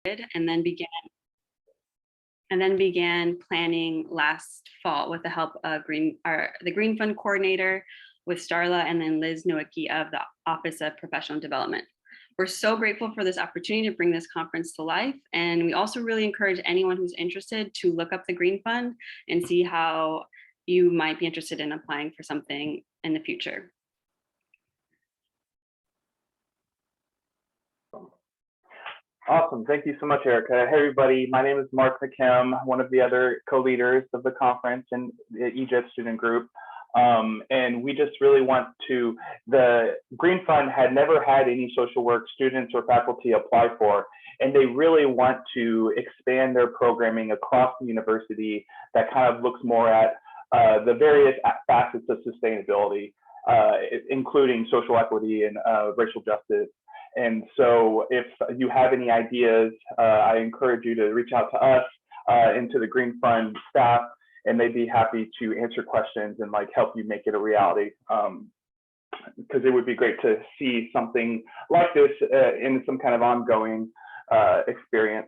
and then began planning last fall with the help of the Green Fund coordinator with Starla, and then Liz Nowicki of the Office of Professional Development. We're so grateful for this opportunity to bring this conference to life. And we also really encourage anyone who's interested to look up the Green Fund and see how you might be interested in applying for something in the future. Awesome. Thank you so much, Erica. Hey, everybody. My name is Mark McKim, one of the other co-leaders of the conference and the EJET student group. And we just really want to, the Green Fund had never had any social work students or faculty apply for, and they really want to expand their programming across the university that kind of looks more at the various facets of sustainability, including social equity and racial justice. And so if you have any ideas, I encourage you to reach out to us and to the Green Fund staff, and they'd be happy to answer questions and help you make it a reality. Because it would be great to see something like this in some kind of ongoing experience.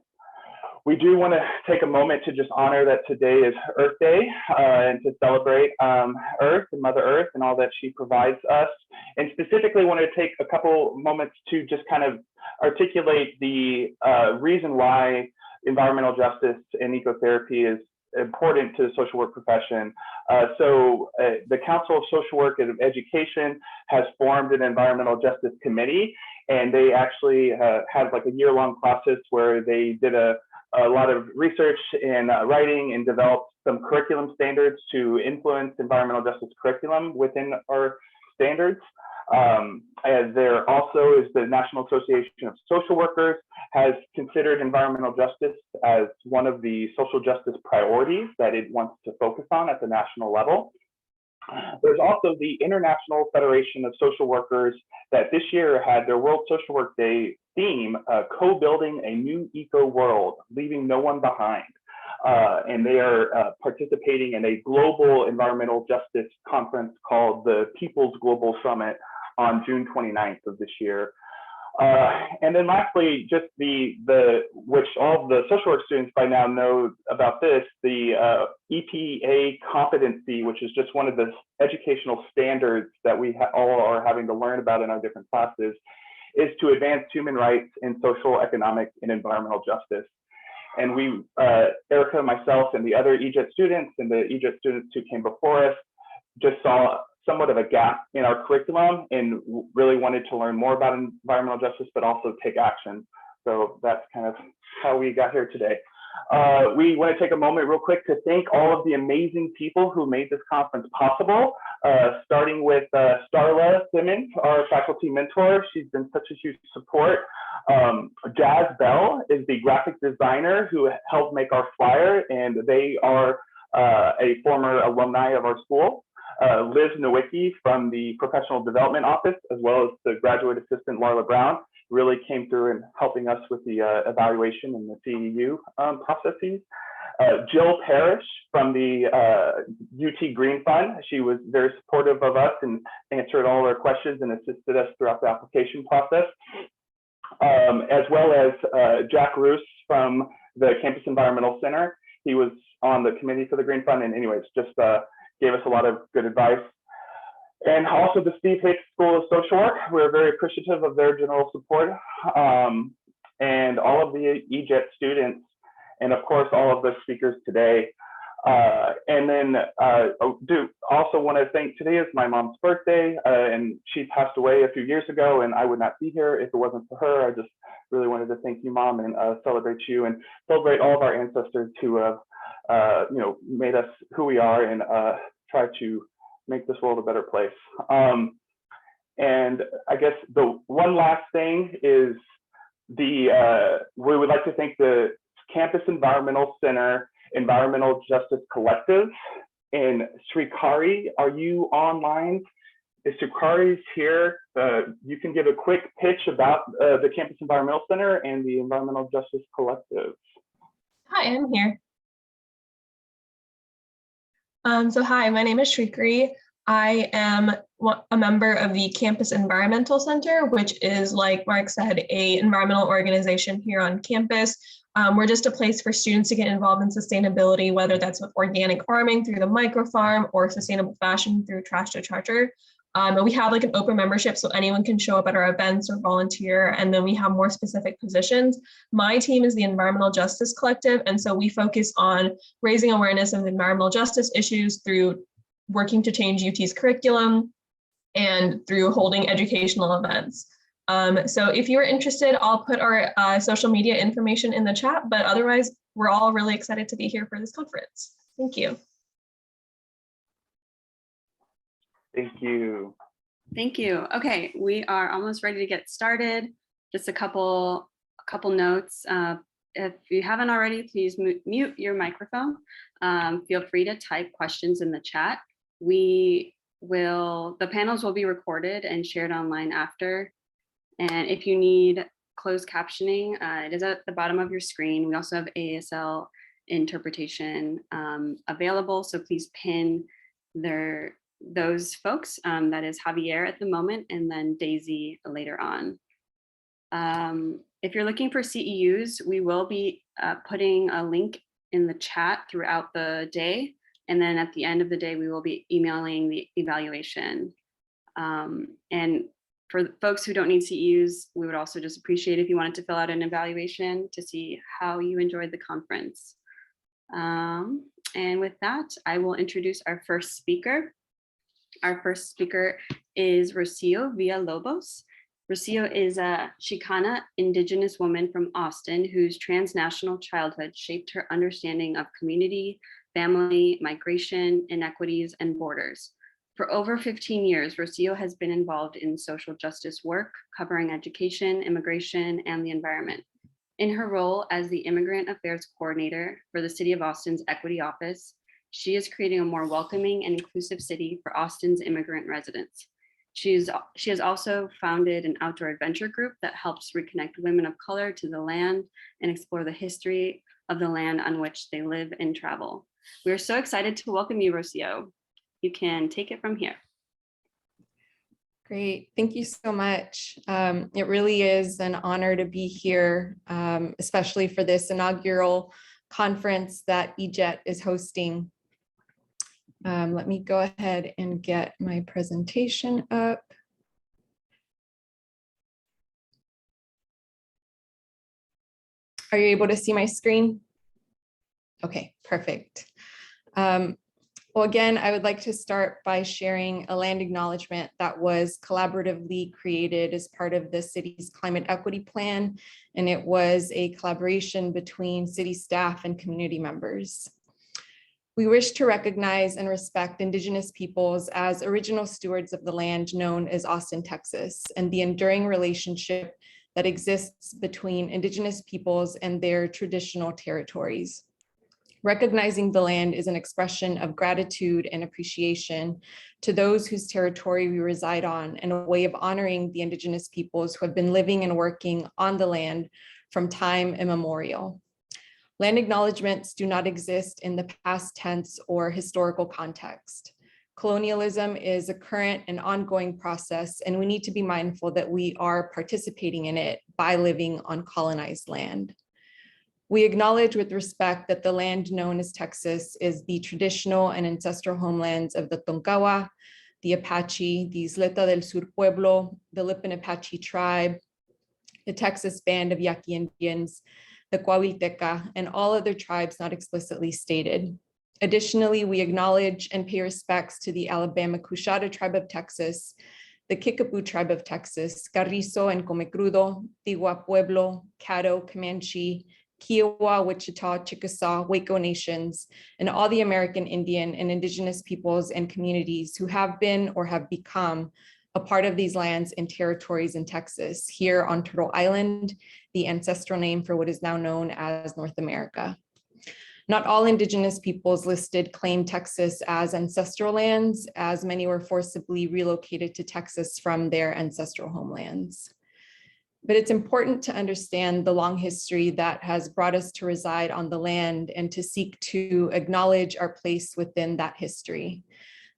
We do want to take a moment to just honor that today is Earth Day and to celebrate Earth and Mother Earth and all that she provides us. And specifically want to take a couple moments to just kind of articulate the reason why environmental justice and ecotherapy is important to the social work profession. The Council of Social Work and Education has formed an environmental justice committee, and they actually had a year-long process where they did a lot of research and writing and developed some curriculum standards to influence environmental justice curriculum within our standards. As there also is the National Association of Social Workers has considered environmental justice as one of the social justice priorities that it wants to focus on at the national level. There's also the International Federation of Social Workers that this year had their World Social Work Day theme, co-building a new eco world, leaving no one behind. And they are participating in a global environmental justice conference called the People's Global Summit on June 29th of this year. And then lastly, just which all of the social work students by now know about this, the EPA competency, which is just one of the educational standards that we all are having to learn about in our different classes, is to advance human rights in social, economic, and environmental justice. And we, Erica, myself, and the other EJET students and the EJET students who came before us just saw somewhat of a gap in our curriculum and really wanted to learn more about environmental justice, but also take action. So that's kind of how we got here today. We want to take a moment real quick to thank all of the amazing people who made this conference possible, starting with Starla Simmons, our faculty mentor. She's been such a huge support. Jazz Bell is the graphic designer who helped make our flyer, and they are a former alumni of our school. Liz Nowicki from the Professional Development Office, as well as the graduate assistant Marla Brown, really came through in helping us with the evaluation and the CEU processes. Jill Parrish from the UT Green Fund. She was very supportive of us and answered all our questions and assisted us throughout the application process. As well as Jack Roos from the Campus Environmental Center. He was on the committee for the Green Fund, and anyways, just gave us a lot of good advice. And also the Steve Hicks School of Social Work. We're very appreciative of their general support. And all of the EJET students, and of course, all of the speakers today. And then do also want to thank, today is my mom's birthday, and she passed away a few years ago, and I would not be here if it wasn't for her. I just really wanted to thank you, Mom, and celebrate you and celebrate all of our ancestors who have made us who we are and try to make this world a better place. And I guess the one last thing is we would like to thank the Campus Environmental Center Environmental Justice Collective. And Srikari, are you online? If Srikari's here, you can give a quick pitch about the Campus Environmental Center and the Environmental Justice Collective. Hi, I'm here. So hi, my name is Srikari. I am a member of the Campus Environmental Center, which is, like Mark said, an environmental organization here on campus. We're just a place for students to get involved in sustainability, whether that's with organic farming through the micro farm or sustainable fashion through Trash to Charger. And we have like an open membership, so anyone can show up at our events or volunteer. And then we have more specific positions. My team is the Environmental Justice Collective. And so we focus on raising awareness of environmental justice issues through working to change UT's curriculum and through holding educational events. So if you're interested, I'll put our social media information in the chat, but otherwise, we're all really excited to be here for this conference. Thank you. Thank you. Thank you. Okay, we are almost ready to get started. Just a couple notes. If you haven't already, please mute your microphone. Feel free to type questions in the chat. The panels will be recorded and shared online after. And if you need closed captioning, it is at the bottom of your screen. We also have ASL interpretation available, so please pin those folks. That is Javier at the moment, and then Daisy later on. If you're looking for CEUs, we will be putting a link in the chat throughout the day. And then at the end of the day, we will be emailing the evaluation. And for folks who don't need CEUs, we would also just appreciate if you wanted to fill out an evaluation to see how you enjoyed the conference. And with that, I will introduce our first speaker. Our first speaker is Rocio Villalobos. Rocio is a Chicana indigenous woman from Austin whose transnational childhood shaped her understanding of community, family, migration, inequities, and borders. For over 15 years, Rocio has been involved in social justice work, covering education, immigration, and the environment. In her role as the Immigrant Affairs Coordinator for the City of Austin's Equity Office, she is creating a more welcoming and inclusive city for Austin's immigrant residents. She has also founded an outdoor adventure group that helps reconnect women of color to the land and explore the history of the land on which they live and travel. We are so excited to welcome you, Rocio. You can take it from here. Great, thank you so much. It really is an honor to be here, especially for this inaugural conference that EJET is hosting. Let me go ahead and get my presentation up. Are you able to see my screen? Okay, perfect. Well, again, I would like to start by sharing a land acknowledgement that was collaboratively created as part of the city's climate equity plan, and it was a collaboration between city staff and community members. We wish to recognize and respect Indigenous peoples as original stewards of the land known as Austin, Texas, and the enduring relationship that exists between Indigenous peoples and their traditional territories. Recognizing the land is an expression of gratitude and appreciation to those whose territory we reside on, and a way of honoring the Indigenous peoples who have been living and working on the land from time immemorial. Land acknowledgements do not exist in the past tense or historical context. Colonialism is a current and ongoing process, and we need to be mindful that we are participating in it by living on colonized land. We acknowledge with respect that the land known as Texas is the traditional and ancestral homelands of the Tonkawa, the Apache, the Isleta del Sur Pueblo, the Lipan Apache tribe, the Texas Band of Yaqui Indians, the Coahuilteca, and all other tribes not explicitly stated. Additionally, we acknowledge and pay respects to the Alabama Cushata tribe of Texas, the Kickapoo tribe of Texas, Carrizo and Comecrudo, Tigua Pueblo, Caddo, Comanche, Kiowa, Wichita, Chickasaw, Waco nations, and all the American Indian and Indigenous peoples and communities who have been or have become a part of these lands and territories in Texas, here on Turtle Island, the ancestral name for what is now known as North America. Not all Indigenous peoples listed claimed Texas as ancestral lands, as many were forcibly relocated to Texas from their ancestral homelands. But it's important to understand the long history that has brought us to reside on the land and to seek to acknowledge our place within that history.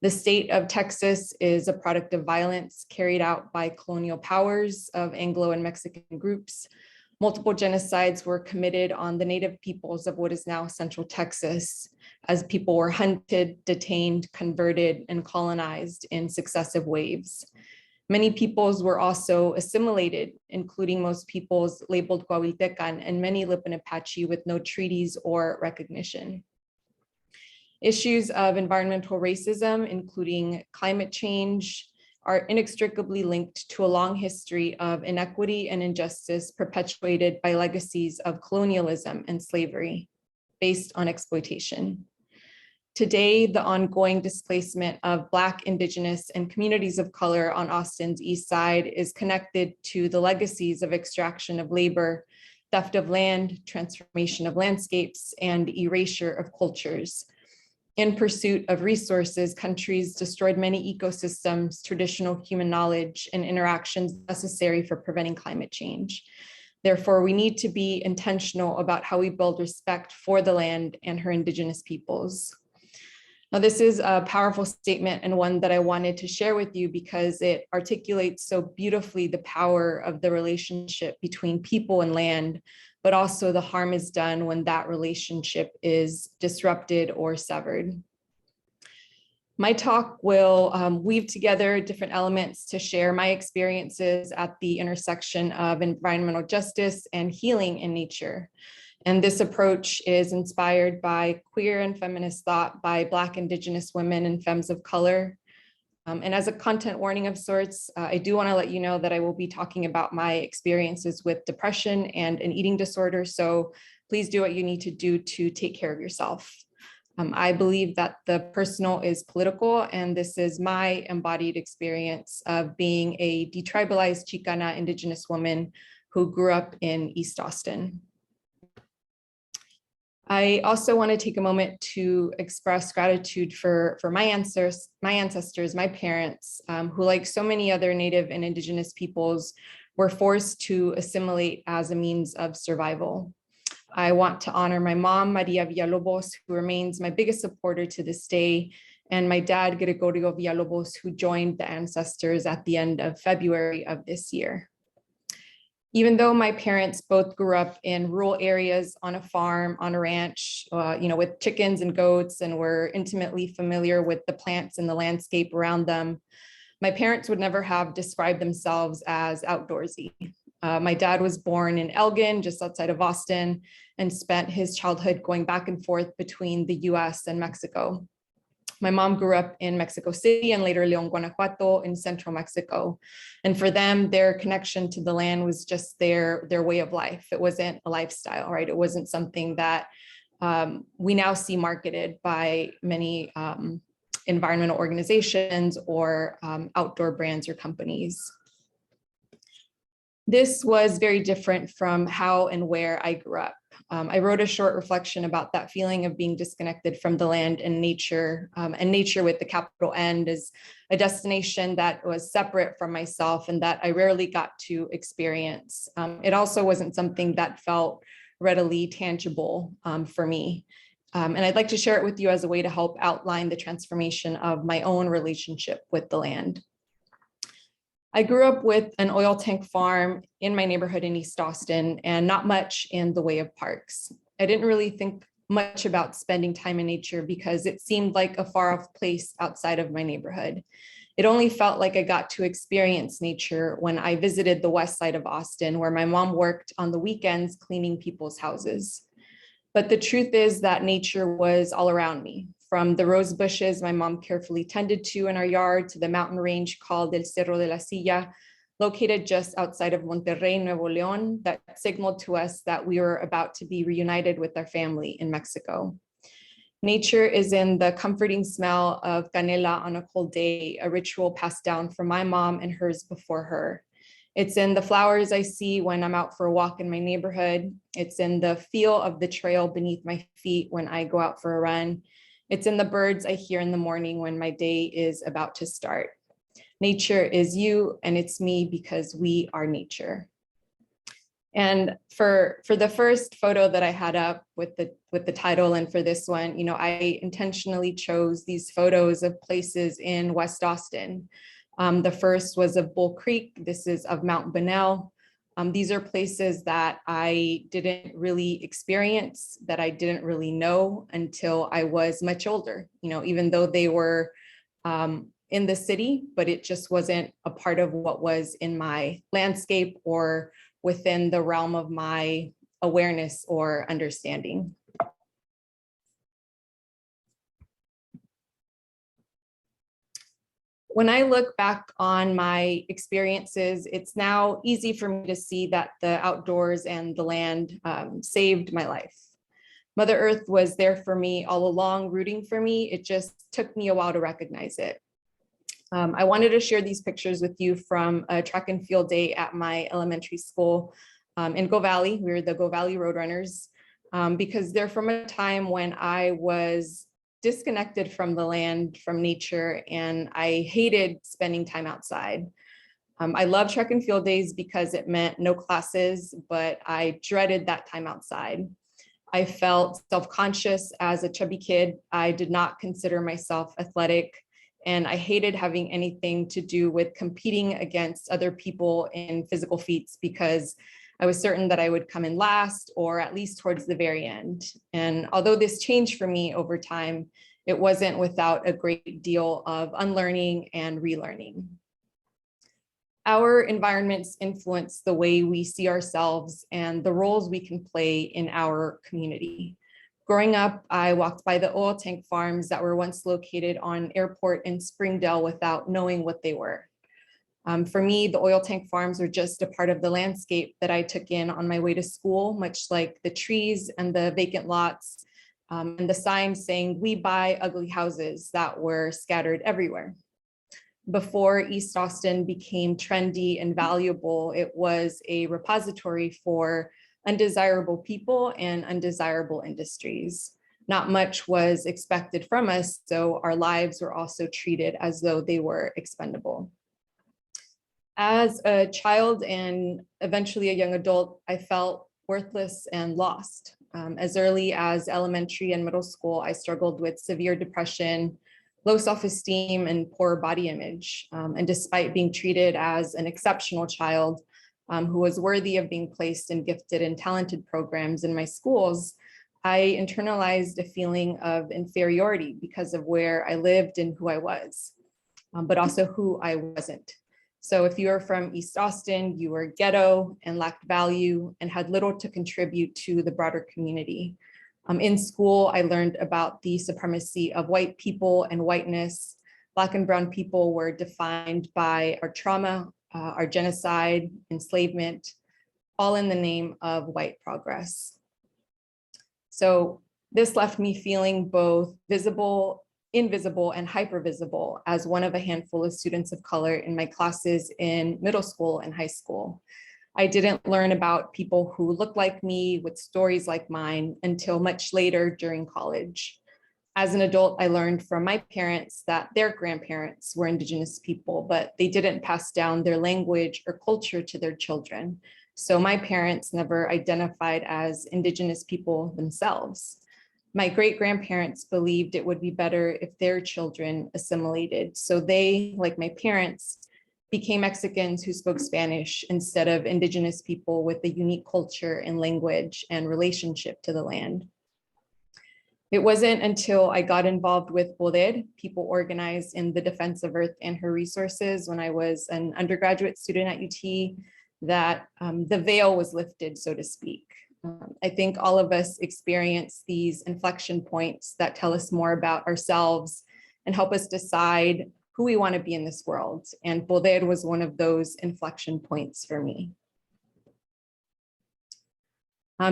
The state of Texas is a product of violence carried out by colonial powers of Anglo and Mexican groups. Multiple genocides were committed on the native peoples of what is now Central Texas, as people were hunted, detained, converted, and colonized in successive waves. Many peoples were also assimilated, including most peoples labeled Coahuiltecan and many Lipan Apache with no treaties or recognition. Issues of environmental racism, including climate change, are inextricably linked to a long history of inequity and injustice perpetuated by legacies of colonialism and slavery based on exploitation. Today, the ongoing displacement of Black, Indigenous, and communities of color on Austin's East Side is connected to the legacies of extraction of labor, theft of land, transformation of landscapes, and erasure of cultures. In pursuit of resources, countries destroyed many ecosystems, traditional human knowledge, and interactions necessary for preventing climate change. Therefore, we need to be intentional about how we build respect for the land and her Indigenous peoples. Now, this is a powerful statement and one that I wanted to share with you because it articulates so beautifully the power of the relationship between people and land, but also the harm is done when that relationship is disrupted or severed. My talk will weave together different elements to share my experiences at the intersection of environmental justice and healing in nature. And this approach is inspired by queer and feminist thought by Black, Indigenous women and femmes of color. And as a content warning of sorts, I do want to let you know that I will be talking about my experiences with depression and an eating disorder. So please do what you need to do to take care of yourself. I believe that the personal is political, and this is my embodied experience of being a detribalized Chicana Indigenous woman who grew up in East Austin. I also want to take a moment to express gratitude for my ancestors, my parents, who, like so many other Native and Indigenous peoples, were forced to assimilate as a means of survival. I want to honor my mom, Maria Villalobos, who remains my biggest supporter to this day, and my dad, Gregorio Villalobos, who joined the ancestors at the end of February of this year. Even though my parents both grew up in rural areas on a farm, on a ranch, with chickens and goats, and were intimately familiar with the plants and the landscape around them, my parents would never have described themselves as outdoorsy. My dad was born in Elgin, just outside of Austin, and spent his childhood going back and forth between the US and Mexico. My mom grew up in Mexico City and later León, Guanajuato in central Mexico. And for them, their connection to the land was just their way of life. It wasn't a lifestyle, right? It wasn't something that we now see marketed by many environmental organizations or outdoor brands or companies. This was very different from how and where I grew up. I wrote a short reflection about that feeling of being disconnected from the land and nature with the capital N is a destination that was separate from myself and that I rarely got to experience. It also wasn't something that felt readily tangible for me. And I'd like to share it with you as a way to help outline the transformation of my own relationship with the land. I grew up with an oil tank farm in my neighborhood in East Austin and not much in the way of parks. I didn't really think much about spending time in nature because it seemed like a far off place outside of my neighborhood. It only felt like I got to experience nature when I visited the west side of Austin, where my mom worked on the weekends cleaning people's houses. But the truth is that nature was all around me, from the rose bushes my mom carefully tended to in our yard to the mountain range called El Cerro de la Silla, located just outside of Monterrey, Nuevo León, that signaled to us that we were about to be reunited with our family in Mexico. Nature is in the comforting smell of canela on a cold day, a ritual passed down from my mom and hers before her. It's in the flowers I see when I'm out for a walk in my neighborhood. It's in the feel of the trail beneath my feet when I go out for a run. It's in the birds I hear in the morning when my day is about to start. Nature is you and it's me because we are nature. And for the first photo that I had up with the title, and for this one, I intentionally chose these photos of places in West Austin. The first was of Bull Creek. This is of Mount Bunnell. These are places that I didn't really experience, that I didn't really know until I was much older, even though they were in the city, but it just wasn't a part of what was in my landscape or within the realm of my awareness or understanding. When I look back on my experiences, it's now easy for me to see that the outdoors and the land saved my life. Mother Earth was there for me all along, rooting for me. It just took me a while to recognize it. I wanted to share these pictures with you from a track and field day at my elementary school in Go Valley. We were the Go Valley Roadrunners because they're from a time when I was disconnected from the land, from nature, and I hated spending time outside. I love track and field days because it meant no classes, but I dreaded that time outside. I felt self-conscious as a chubby kid. I did not consider myself athletic, and I hated having anything to do with competing against other people in physical feats because I was certain that I would come in last or at least towards the very end. And although this changed for me over time, it wasn't without a great deal of unlearning and relearning. Our environments influence the way we see ourselves and the roles we can play in our community. Growing up, I walked by the oil tank farms that were once located on Airport in Springdale without knowing what they were. For me, the oil tank farms were just a part of the landscape that I took in on my way to school, much like the trees and the vacant lots and the signs saying, "We buy ugly houses," that were scattered everywhere. Before East Austin became trendy and valuable, it was a repository for undesirable people and undesirable industries. Not much was expected from us, so our lives were also treated as though they were expendable. As a child and eventually a young adult, I felt worthless and lost. As early as elementary and middle school, I struggled with severe depression, low self-esteem, and poor body image. And despite being treated as an exceptional child, who was worthy of being placed in gifted and talented programs in my schools, I internalized a feeling of inferiority because of where I lived and who I was, but also who I wasn't. So if you are from East Austin, you were ghetto and lacked value and had little to contribute to the broader community. In school, I learned about the supremacy of white people and whiteness. Black and brown people were defined by our trauma, our genocide, enslavement, all in the name of white progress. So this left me feeling both visible, invisible, and hypervisible as one of a handful of students of color in my classes in middle school and high school. I didn't learn about people who looked like me with stories like mine until much later during college. As an adult, I learned from my parents that their grandparents were Indigenous people, but they didn't pass down their language or culture to their children. So my parents never identified as Indigenous people themselves. My great-grandparents believed it would be better if their children assimilated. So they, like my parents, became Mexicans who spoke Spanish instead of Indigenous people with a unique culture and language and relationship to the land. It wasn't until I got involved with Poder, people organized in the defense of Earth and her resources, when I was an undergraduate student at UT, that the veil was lifted, so to speak. I think all of us experience these inflection points that tell us more about ourselves and help us decide who we want to be in this world. And Poder was one of those inflection points for me.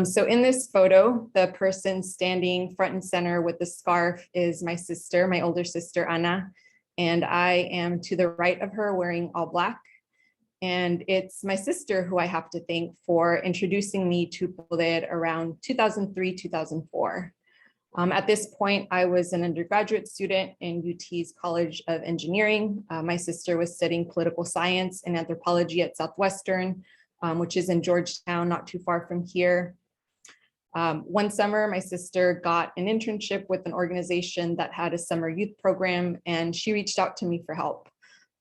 So in this photo, the person standing front and center with the scarf is my sister, my older sister, Ana, and I am to the right of her wearing all black. And it's my sister who I have to thank for introducing me to Poder around 2003, 2004. At this point, I was an undergraduate student in UT's College of Engineering. My sister was studying political science and anthropology at Southwestern. which is in Georgetown, not too far from here. One summer, my sister got an internship with an organization that had a summer youth program, and she reached out to me for help.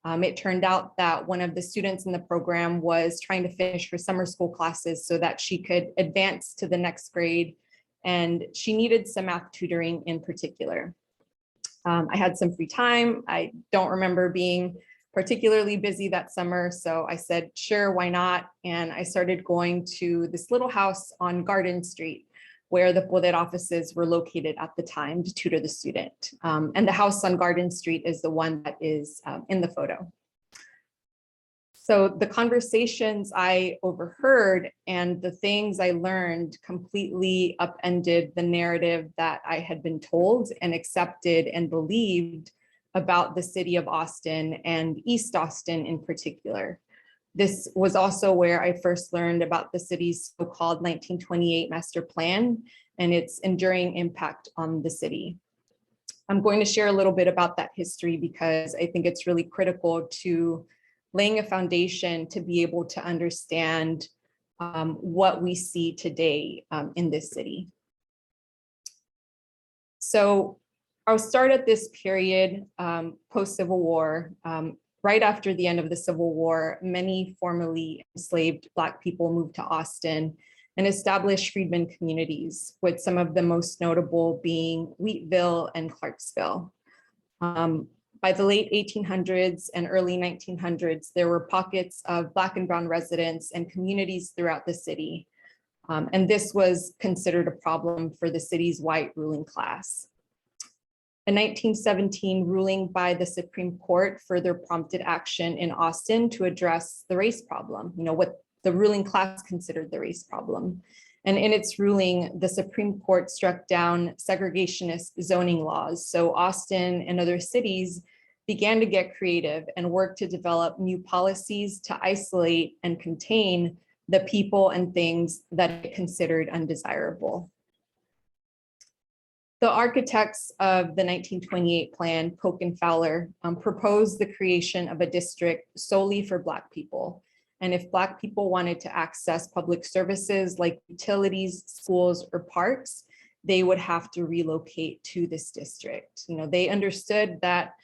It turned out that one of the students in the program was trying to finish her summer school classes so that she could advance to the next grade, and she needed some math tutoring in particular. I had some free time. I don't remember being particularly busy that summer, so I said, sure, why not? And I started going to this little house on Garden Street where the Poder offices were located at the time to tutor the student. And the house on Garden Street is the one that is in the photo. So the conversations I overheard and the things I learned completely upended the narrative that I had been told and accepted and believed about the city of Austin and East Austin in particular. This was also where I first learned about the city's so-called 1928 master plan and its enduring impact on the city. I'm going to share a little bit about that history because I think it's really critical to laying a foundation to be able to understand what we see today in this city. So I'll start at this period post-Civil War. Right after the end of the Civil War, many formerly enslaved Black people moved to Austin and established freedmen communities, with some of the most notable being Wheatville and Clarksville. By the late 1800s and early 1900s, there were pockets of Black and brown residents and communities throughout the city. And this was considered a problem for the city's white ruling class. A 1917 ruling by the Supreme Court further prompted action in Austin to address the race problem, what the ruling class considered the race problem. And in its ruling, the Supreme Court struck down segregationist zoning laws. So Austin and other cities began to get creative and work to develop new policies to isolate and contain the people and things that it considered undesirable. The architects of the 1928 plan, Koch and Fowler, proposed the creation of a district solely for Black people. And if Black people wanted to access public services like utilities, schools, or parks, they would have to relocate to this district. They understood that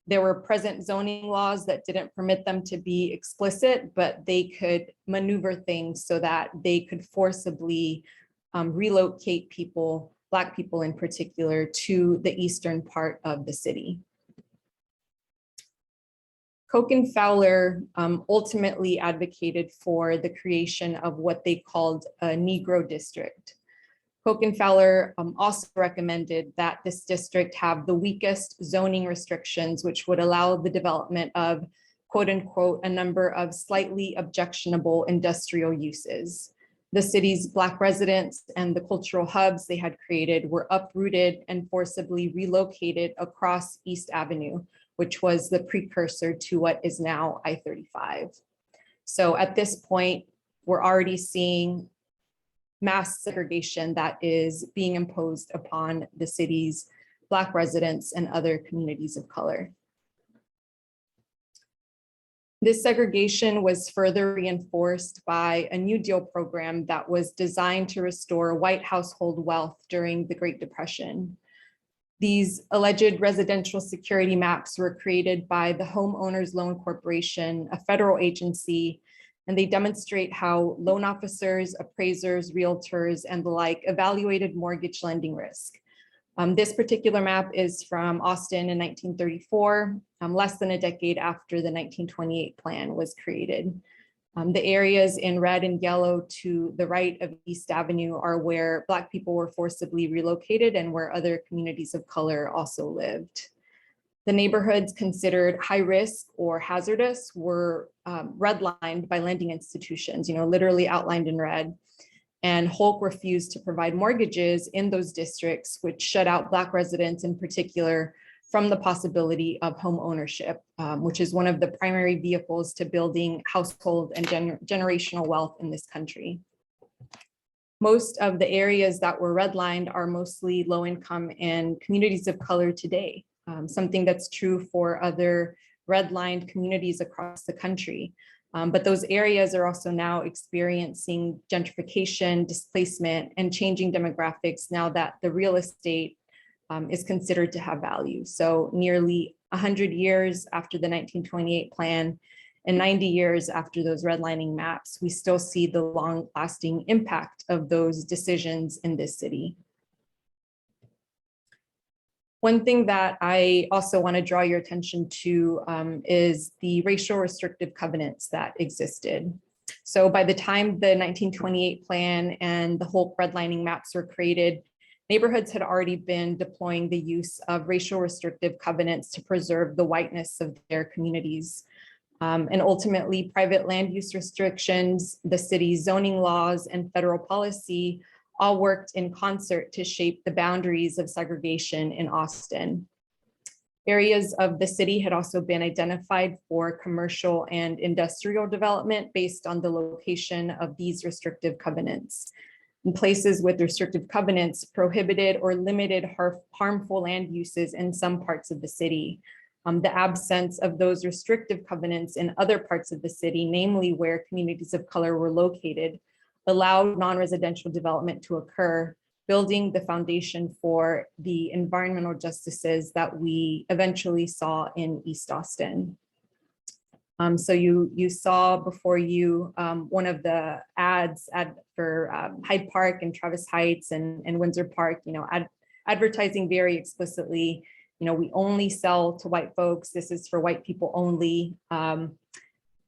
there were present zoning laws that didn't permit them to be explicit, but they could maneuver things so that they could forcibly relocate people, Black people in particular, to the eastern part of the city. Koch and Fowler ultimately advocated for the creation of what they called a Negro district. Koch and Fowler also recommended that this district have the weakest zoning restrictions, which would allow the development of, quote unquote, a number of slightly objectionable industrial uses. The city's Black residents and the cultural hubs they had created were uprooted and forcibly relocated across East Avenue, which was the precursor to what is now I-35. So at this point, we're already seeing mass segregation that is being imposed upon the city's Black residents and other communities of color. This segregation was further reinforced by a New Deal program that was designed to restore white household wealth during the Great Depression. These alleged residential security maps were created by the Homeowners Loan Corporation, a federal agency, and they demonstrate how loan officers, appraisers, realtors, and the like evaluated mortgage lending risk. This particular map is from Austin in 1934, less than a decade after the 1928 plan was created. The areas in red and yellow to the right of East Avenue are where Black people were forcibly relocated and where other communities of color also lived. The neighborhoods considered high risk or hazardous were redlined by lending institutions, literally outlined in red. And Holk refused to provide mortgages in those districts, which shut out Black residents in particular from the possibility of home ownership, which is one of the primary vehicles to building household and generational wealth in this country. Most of the areas that were redlined are mostly low income and communities of color today, something that's true for other redlined communities across the country. But those areas are also now experiencing gentrification, displacement, and changing demographics now that the real estate is considered to have value. So nearly 100 years after the 1928 plan and 90 years after those redlining maps, we still see the long-lasting impact of those decisions in this city. One thing that I also want to draw your attention to is the racial restrictive covenants that existed. So by the time the 1928 plan and the whole redlining maps were created, neighborhoods had already been deploying the use of racial restrictive covenants to preserve the whiteness of their communities. And ultimately, private land use restrictions, the city's zoning laws, and federal policy all worked in concert to shape the boundaries of segregation in Austin. Areas of the city had also been identified for commercial and industrial development based on the location of these restrictive covenants. And places with restrictive covenants prohibited or limited harmful land uses in some parts of the city. The absence of those restrictive covenants in other parts of the city, namely where communities of color were located, allowed non-residential development to occur, building the foundation for the environmental justices that we eventually saw in East Austin. So you saw before you one of the ads for Hyde Park and Travis Heights and Windsor Park, advertising very explicitly, we only sell to white folks. This is for white people only.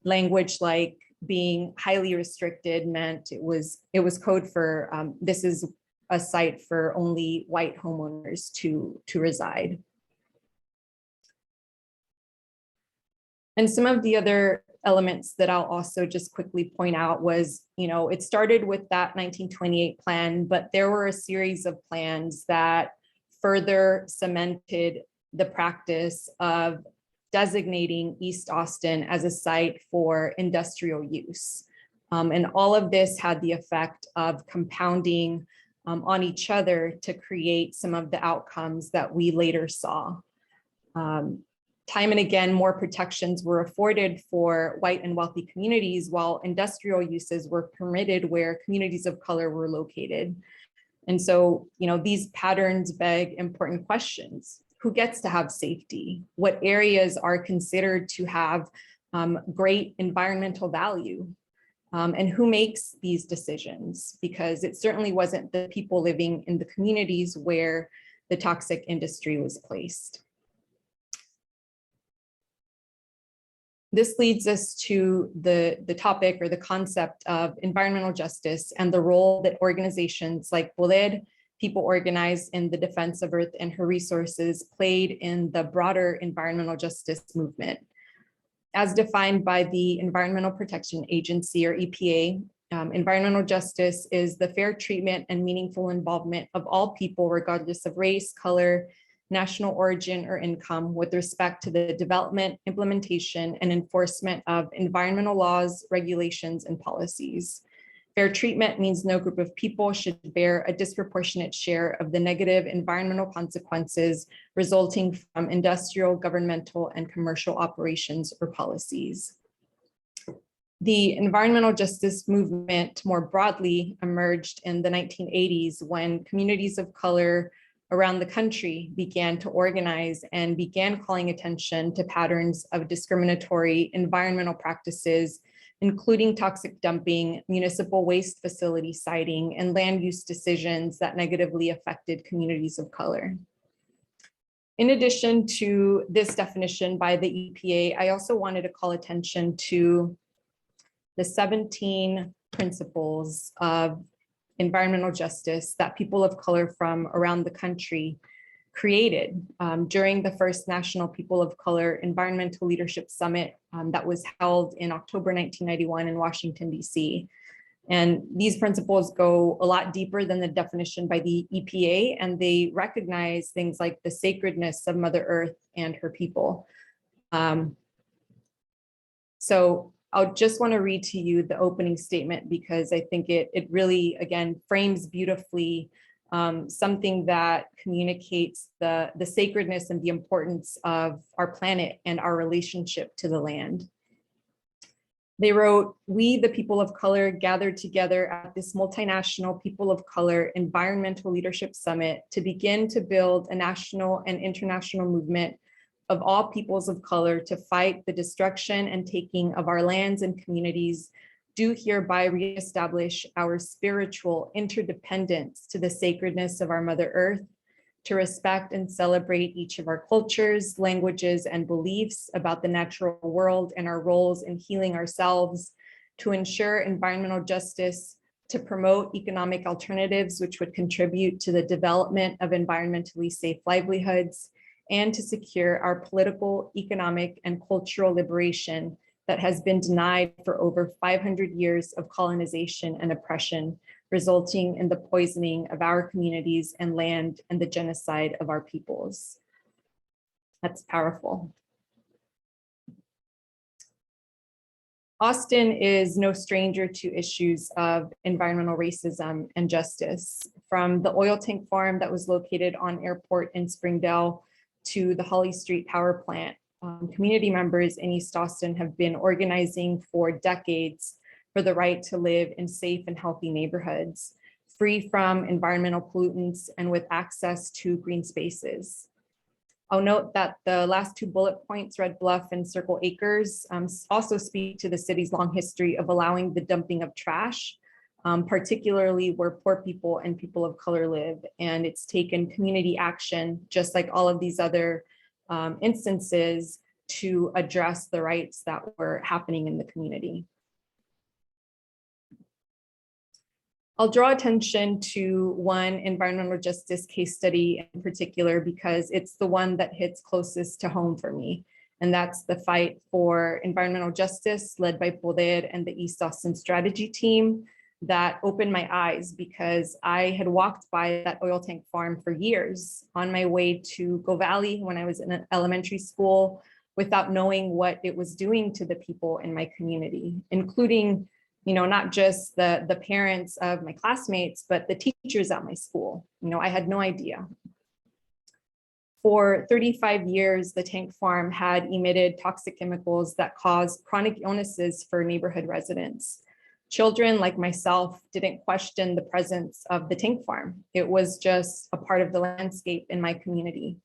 Language like being highly restricted meant it was code for this is a site for only white homeowners to reside. And some of the other elements that I'll also just quickly point out was, it started with that 1928 plan, but there were a series of plans that further cemented the practice of designating East Austin as a site for industrial use. And all of this had the effect of compounding on each other to create some of the outcomes that we later saw. Time and again, more protections were afforded for white and wealthy communities, while industrial uses were permitted where communities of color were located. And so, these patterns beg important questions. Who gets to have safety? What areas are considered to have great environmental value? And who makes these decisions? Because it certainly wasn't the people living in the communities where the toxic industry was placed. This leads us to the topic or the concept of environmental justice and the role that organizations like Boled, people organized in the defense of Earth and her resources, played in the broader environmental justice movement. As defined by the Environmental Protection Agency, or EPA, environmental justice is the fair treatment and meaningful involvement of all people, regardless of race, color, national origin, or income, with respect to the development, implementation, and enforcement of environmental laws, regulations, and policies. Fair treatment means no group of people should bear a disproportionate share of the negative environmental consequences resulting from industrial, governmental, and commercial operations or policies. The environmental justice movement more broadly emerged in the 1980s when communities of color around the country began to organize and began calling attention to patterns of discriminatory environmental practices, including toxic dumping, municipal waste facility siting, and land use decisions that negatively affected communities of color. In addition to this definition by the EPA, I also wanted to call attention to the 17 principles of environmental justice that people of color from around the country created during the first National People of Color Environmental Leadership Summit that was held in October 1991 in Washington, D.C. And these principles go a lot deeper than the definition by the EPA, and they recognize things like the sacredness of Mother Earth and her people. So I'll just want to read to you the opening statement because I think it really, again, frames beautifully something that communicates the sacredness and the importance of our planet and our relationship to the land. They wrote, "We, the people of color, gathered together at this multinational People of Color Environmental Leadership Summit to begin to build a national and international movement of all peoples of color to fight the destruction and taking of our lands and communities, do hereby reestablish our spiritual interdependence to the sacredness of our Mother Earth, to respect and celebrate each of our cultures, languages, and beliefs about the natural world and our roles in healing ourselves, to ensure environmental justice, to promote economic alternatives which would contribute to the development of environmentally safe livelihoods, and to secure our political, economic, and cultural liberation that has been denied for over 500 years of colonization and oppression, resulting in the poisoning of our communities and land and the genocide of our peoples." That's powerful. Austin is no stranger to issues of environmental racism and justice. From the oil tank farm that was located on Airport in Springdale to the Holly Street Power Plant, community members in East Austin have been organizing for decades for the right to live in safe and healthy neighborhoods, free from environmental pollutants and with access to green spaces. I'll note that the last two bullet points, Red Bluff and Circle Acres, also speak to the city's long history of allowing the dumping of trash, particularly where poor people and people of color live. And it's taken community action, just like all of these other instances, to address the rights that were happening in the community. I'll draw attention to one environmental justice case study in particular because it's the one that hits closest to home for me. And that's the fight for environmental justice led by Poder and the East Austin strategy team that opened my eyes because I had walked by that oil tank farm for years on my way to Go Valley when I was in an elementary school without knowing what it was doing to the people in my community, including not just the parents of my classmates, but the teachers at my school. I had no idea. For 35 years, the tank farm had emitted toxic chemicals that caused chronic illnesses for neighborhood residents. Children like myself didn't question the presence of the tank farm. It was just a part of the landscape in my community.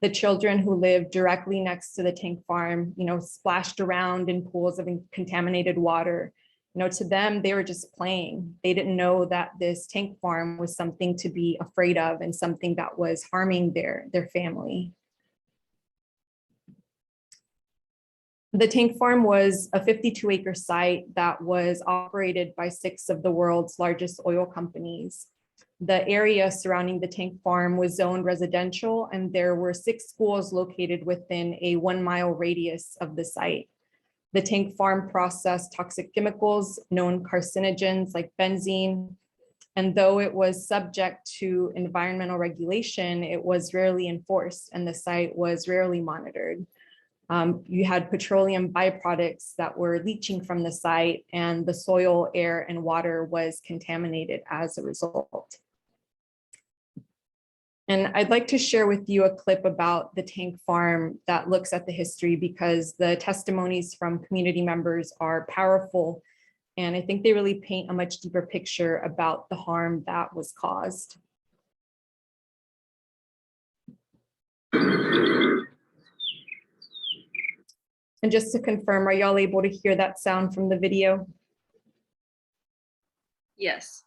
The children who lived directly next to the tank farm, splashed around in pools of contaminated water. To them, they were just playing. They didn't know that this tank farm was something to be afraid of and something that was harming their family. The tank farm was a 52-acre site that was operated by 6 of the world's largest oil companies. The area surrounding the tank farm was zoned residential, and there were 6 schools located within a 1-mile radius of the site. The tank farm processed toxic chemicals, known carcinogens like benzene, and though it was subject to environmental regulation, it was rarely enforced and the site was rarely monitored. You had petroleum byproducts that were leaching from the site, and the soil, air, and water was contaminated as a result. And I'd like to share with you a clip about the tank farm that looks at the history because the testimonies from community members are powerful. And I think they really paint a much deeper picture about the harm that was caused. And just to confirm, are y'all able to hear that sound from the video? Yes.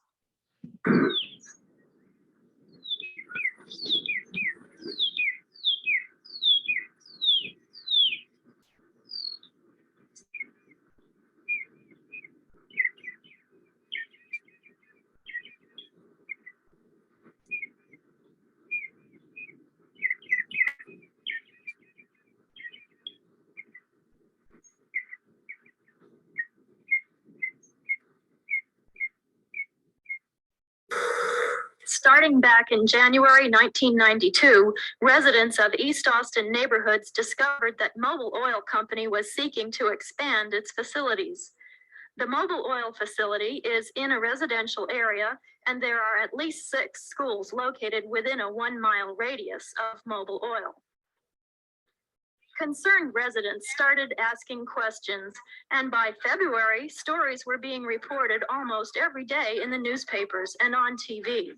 Starting back in January 1992, residents of East Austin neighborhoods discovered that Mobil Oil Company was seeking to expand its facilities. The Mobil Oil facility is in a residential area, and there are at least 6 schools located within a 1-mile radius of Mobil Oil. Concerned residents started asking questions, and by February, stories were being reported almost every day in the newspapers and on TV.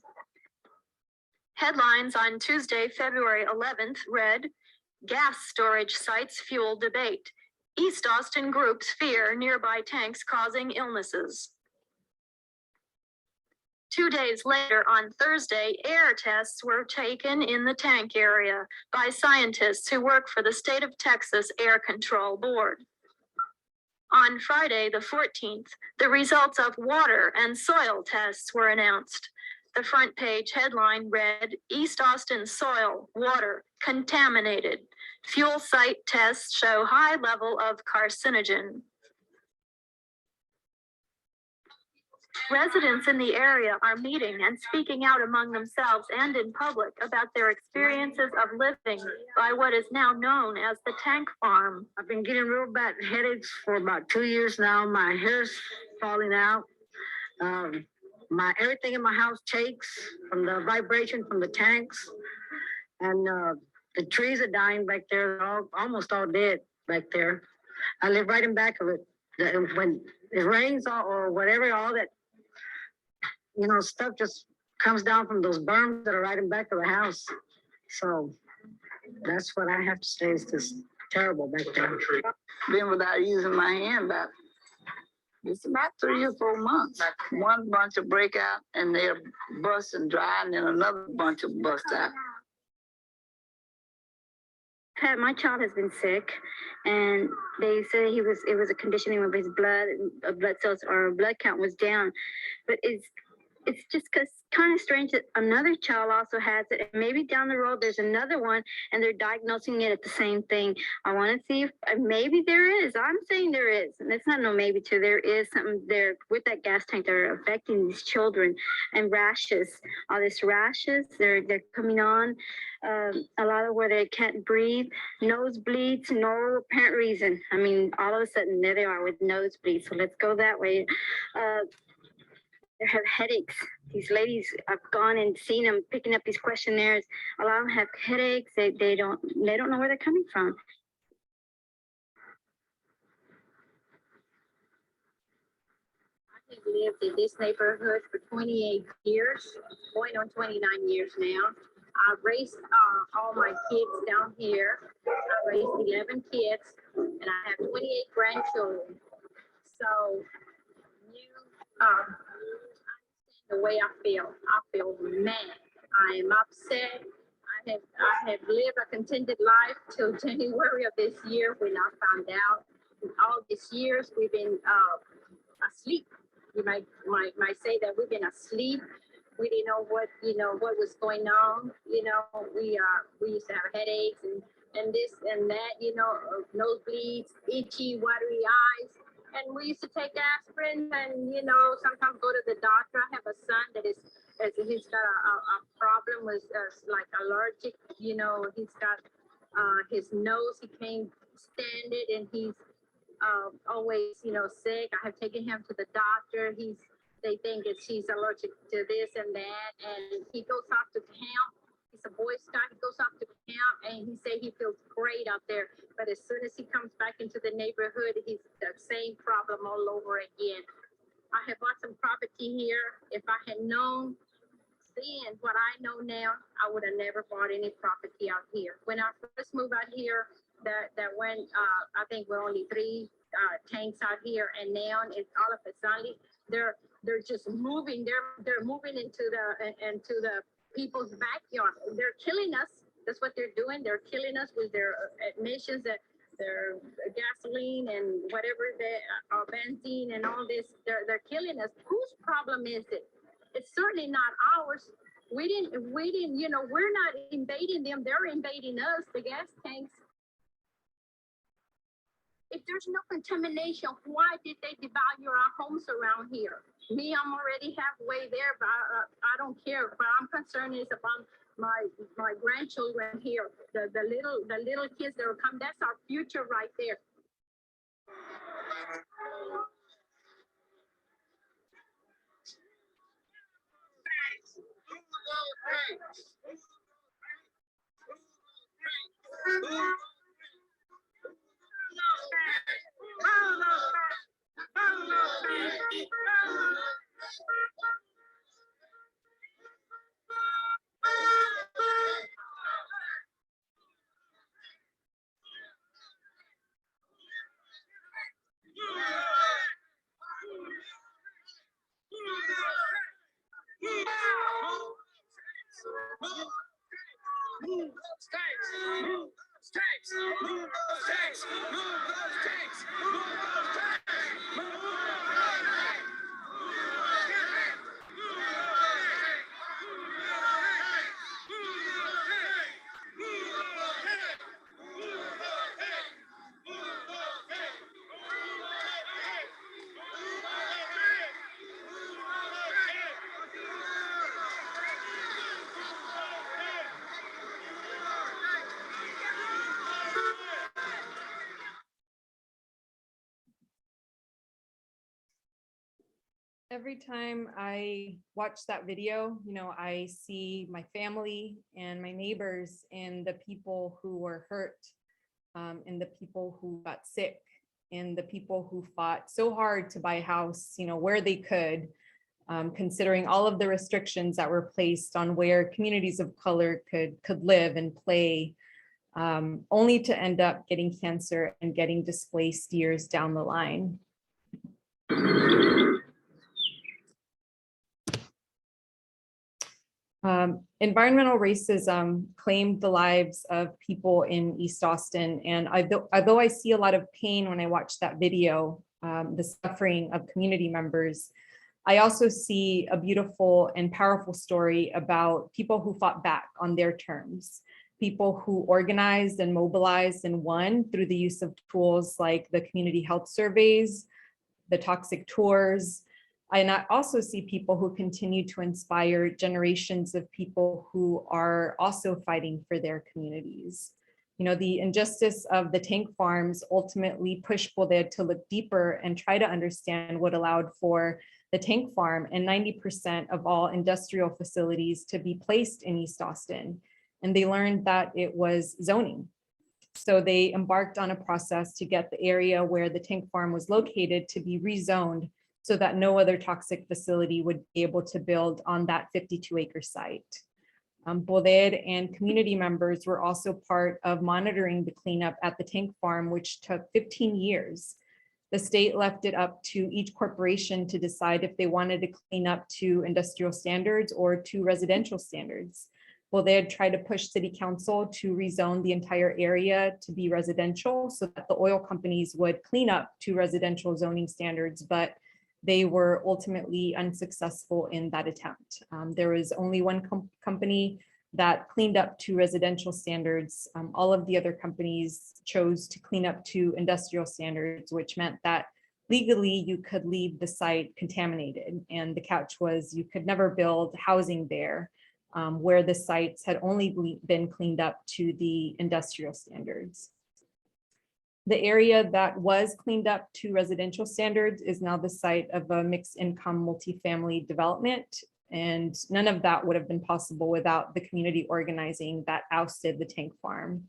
Headlines on Tuesday, February 11th read, "Gas storage sites fuel debate. East Austin groups fear nearby tanks causing illnesses." 2 days later, on Thursday, air tests were taken in the tank area by scientists who work for the State of Texas Air Control Board. On Friday, the 14th, the results of water and soil tests were announced. The front page headline read, "East Austin soil, water, contaminated. Fuel site tests show high level of carcinogen." Residents in the area are meeting and speaking out among themselves and in public about their experiences of living by what is now known as the tank farm. I've been getting real bad headaches for about 2 years now. My hair's falling out. My everything in my house shakes from the vibration from the tanks, and the trees are dying back there. They're almost all dead back there. I live right in back of it. When it rains or whatever, all that stuff just comes down from those berms that are right in back of the house. So that's what I have to say. Is just terrible back there. Been without using my hand it's about 3 or 4 months. One bunch will break out and they'll bust and dry, and then another bunch will bust out. My child has been sick, and they said it was a conditioning of his blood cells or blood count was down, but it's just kind of strange that another child also has it, and maybe down the road there's another one and they're diagnosing it at the same thing. I want to see if maybe there is. I'm saying there is, and it's not no maybe too. There is something there with that gas tank that are affecting these children, and rashes. All this rashes, they're coming on. A lot of where they can't breathe, nosebleeds, no apparent reason. I mean, all of a sudden there they are with nosebleeds. So let's go that way. They have headaches. These ladies, I've gone and seen them picking up these questionnaires. A lot of them have headaches. They don't know where they're coming from. I have lived in this neighborhood for 28 years, going on 29 years now. I've raised all my kids down here. I raised 11 kids, and I have 28 grandchildren. So the way I feel mad. I am upset. I have lived a contented life till January of this year when I found out. All these years we've been asleep. You might say that we've been asleep. We didn't know what was going on. We used to have headaches and this and that. Nosebleeds, itchy, watery eyes. And we used to take aspirin and, sometimes go to the doctor. I have a son that he's got a problem with like allergic, he's got his nose, he can't stand it, and he's always, sick. I have taken him to the doctor. They think he's allergic to this and that, and he goes off to camp. He's a Boy Scout. He goes off to camp, and he say he feels great out there. But as soon as he comes back into the neighborhood, he's the same problem all over again. I have bought some property here. If I had known then what I know now, I would have never bought any property out here. When I first moved out here, that when I think we're only 3 tanks out here, and now it's all of a sudden they're just moving. They're moving into the people's backyard. They're killing us. That's what they're doing. They're killing us with their emissions, their gasoline and whatever benzene and all this. They're killing us. Whose problem is it? It's certainly not ours. We didn't, we're not invading them. They're invading us, the gas tanks. If there's no contamination, why did they devalue our homes around here? Me, I'm already halfway there, but I don't care. But I'm concerned is about my grandchildren here, the little kids that will come. That's our future right there. Move those tanks. Move those tanks. Move those tanks. Move those tanks. Move those tanks. Move those tanks. Every time I watch that video, I see my family and my neighbors and the people who were hurt, and the people who got sick, and the people who fought so hard to buy a house, where they could, considering all of the restrictions that were placed on where communities of color could live and play, only to end up getting cancer and getting displaced years down the line. Environmental racism claimed the lives of people in East Austin. And although I see a lot of pain when I watch that video, the suffering of community members, I also see a beautiful and powerful story about people who fought back on their terms, people who organized and mobilized and won through the use of tools like the community health surveys, the toxic tours. And I also see people who continue to inspire generations of people who are also fighting for their communities. The injustice of the tank farms ultimately pushed Boded to look deeper and try to understand what allowed for the tank farm and 90% of all industrial facilities to be placed in East Austin. And they learned that it was zoning. So they embarked on a process to get the area where the tank farm was located to be rezoned so that no other toxic facility would be able to build on that 52-acre site. Boded and community members were also part of monitoring the cleanup at the tank farm, which took 15 years. The state left it up to each corporation to decide if they wanted to clean up to industrial standards or to residential standards. Boded tried to push city council to rezone the entire area to be residential so that the oil companies would clean up to residential zoning standards, but they were ultimately unsuccessful in that attempt. There was only one company that cleaned up to residential standards. All of the other companies chose to clean up to industrial standards, which meant that legally you could leave the site contaminated. And the catch was you could never build housing there, where the sites had only been cleaned up to the industrial standards. The area that was cleaned up to residential standards is now the site of a mixed income multifamily development. And none of that would have been possible without the community organizing that ousted the tank farm.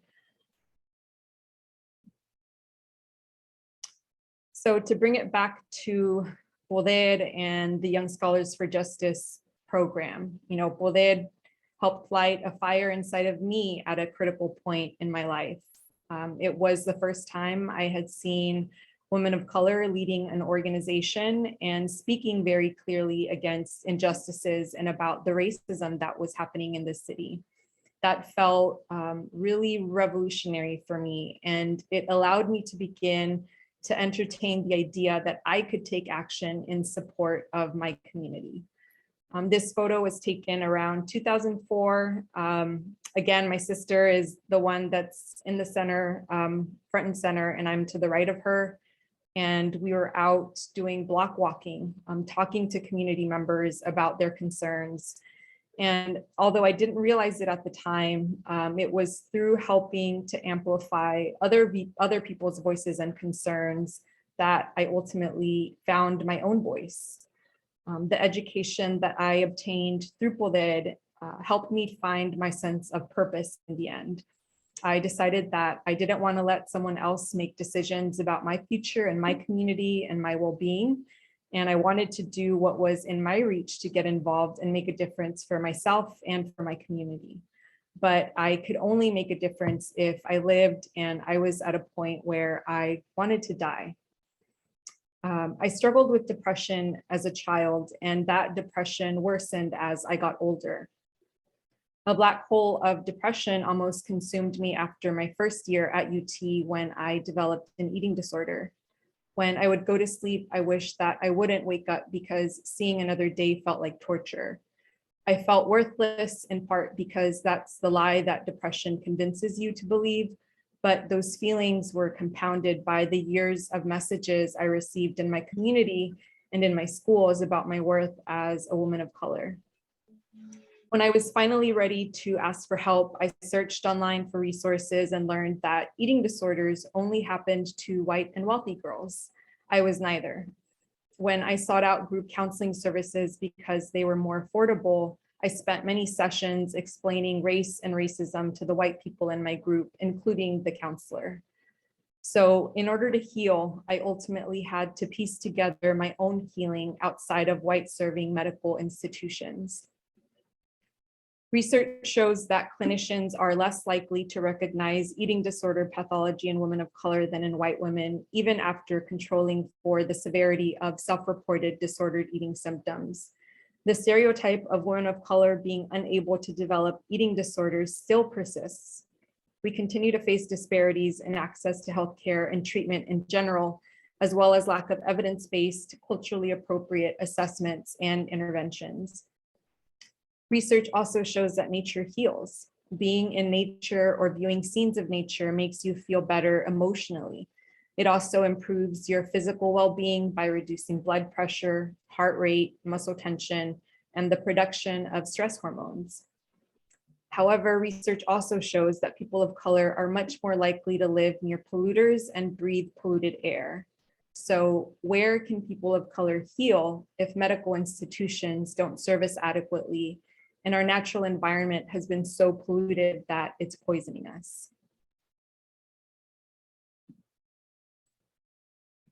So to bring it back to Boded and the Young Scholars for Justice program, Boded helped light a fire inside of me at a critical point in my life. It was the first time I had seen women of color leading an organization and speaking very clearly against injustices and about the racism that was happening in the city. That felt really revolutionary for me, and it allowed me to begin to entertain the idea that I could take action in support of my community. This photo was taken around 2004. Again, my sister is the one that's in the center, front and center, and I'm to the right of her. And we were out doing block walking, talking to community members about their concerns. And although I didn't realize it at the time, it was through helping to amplify other people's voices and concerns that I ultimately found my own voice. The education that I obtained through Boded helped me find my sense of purpose in the end. I decided that I didn't want to let someone else make decisions about my future and my community and my well-being. And I wanted to do what was in my reach to get involved and make a difference for myself and for my community. But I could only make a difference if I lived and I was at a point where I wanted to die. I struggled with depression as a child, and that depression worsened as I got older. A black hole of depression almost consumed me after my first year at UT when I developed an eating disorder. When I would go to sleep, I wished that I wouldn't wake up because seeing another day felt like torture. I felt worthless in part because that's the lie that depression convinces you to believe, but those feelings were compounded by the years of messages I received in my community and in my schools about my worth as a woman of color. When I was finally ready to ask for help, I searched online for resources and learned that eating disorders only happened to white and wealthy girls. I was neither. When I sought out group counseling services because they were more affordable, I spent many sessions explaining race and racism to the white people in my group, including the counselor. So in order to heal, I ultimately had to piece together my own healing outside of white-serving medical institutions. Research shows that clinicians are less likely to recognize eating disorder pathology in women of color than in white women, even after controlling for the severity of self-reported disordered eating symptoms. The stereotype of women of color being unable to develop eating disorders still persists. We continue to face disparities in access to healthcare and treatment in general, as well as lack of evidence-based, culturally appropriate assessments and interventions. Research also shows that nature heals. Being in nature or viewing scenes of nature makes you feel better emotionally. It also improves your physical well-being by reducing blood pressure, heart rate, muscle tension, and the production of stress hormones. However, research also shows that people of color are much more likely to live near polluters and breathe polluted air. So where can people of color heal if medical institutions don't service adequately and our natural environment has been so polluted that it's poisoning us?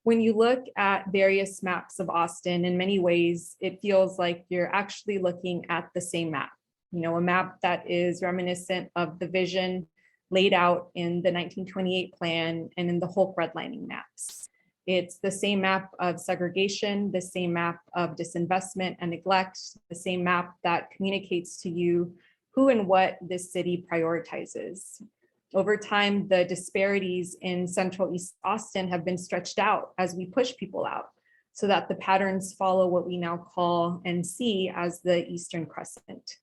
When you look at various maps of Austin, in many ways, it feels like you're actually looking at the same map. You know, a map that is reminiscent of the vision laid out in the 1928 plan and in the Hulk redlining maps. It's the same map of segregation, the same map of disinvestment and neglect, the same map that communicates to you who and what this city prioritizes. Over time, the disparities in Central East Austin have been stretched out as we push people out so that the patterns follow what we now call and see as the Eastern Crescent.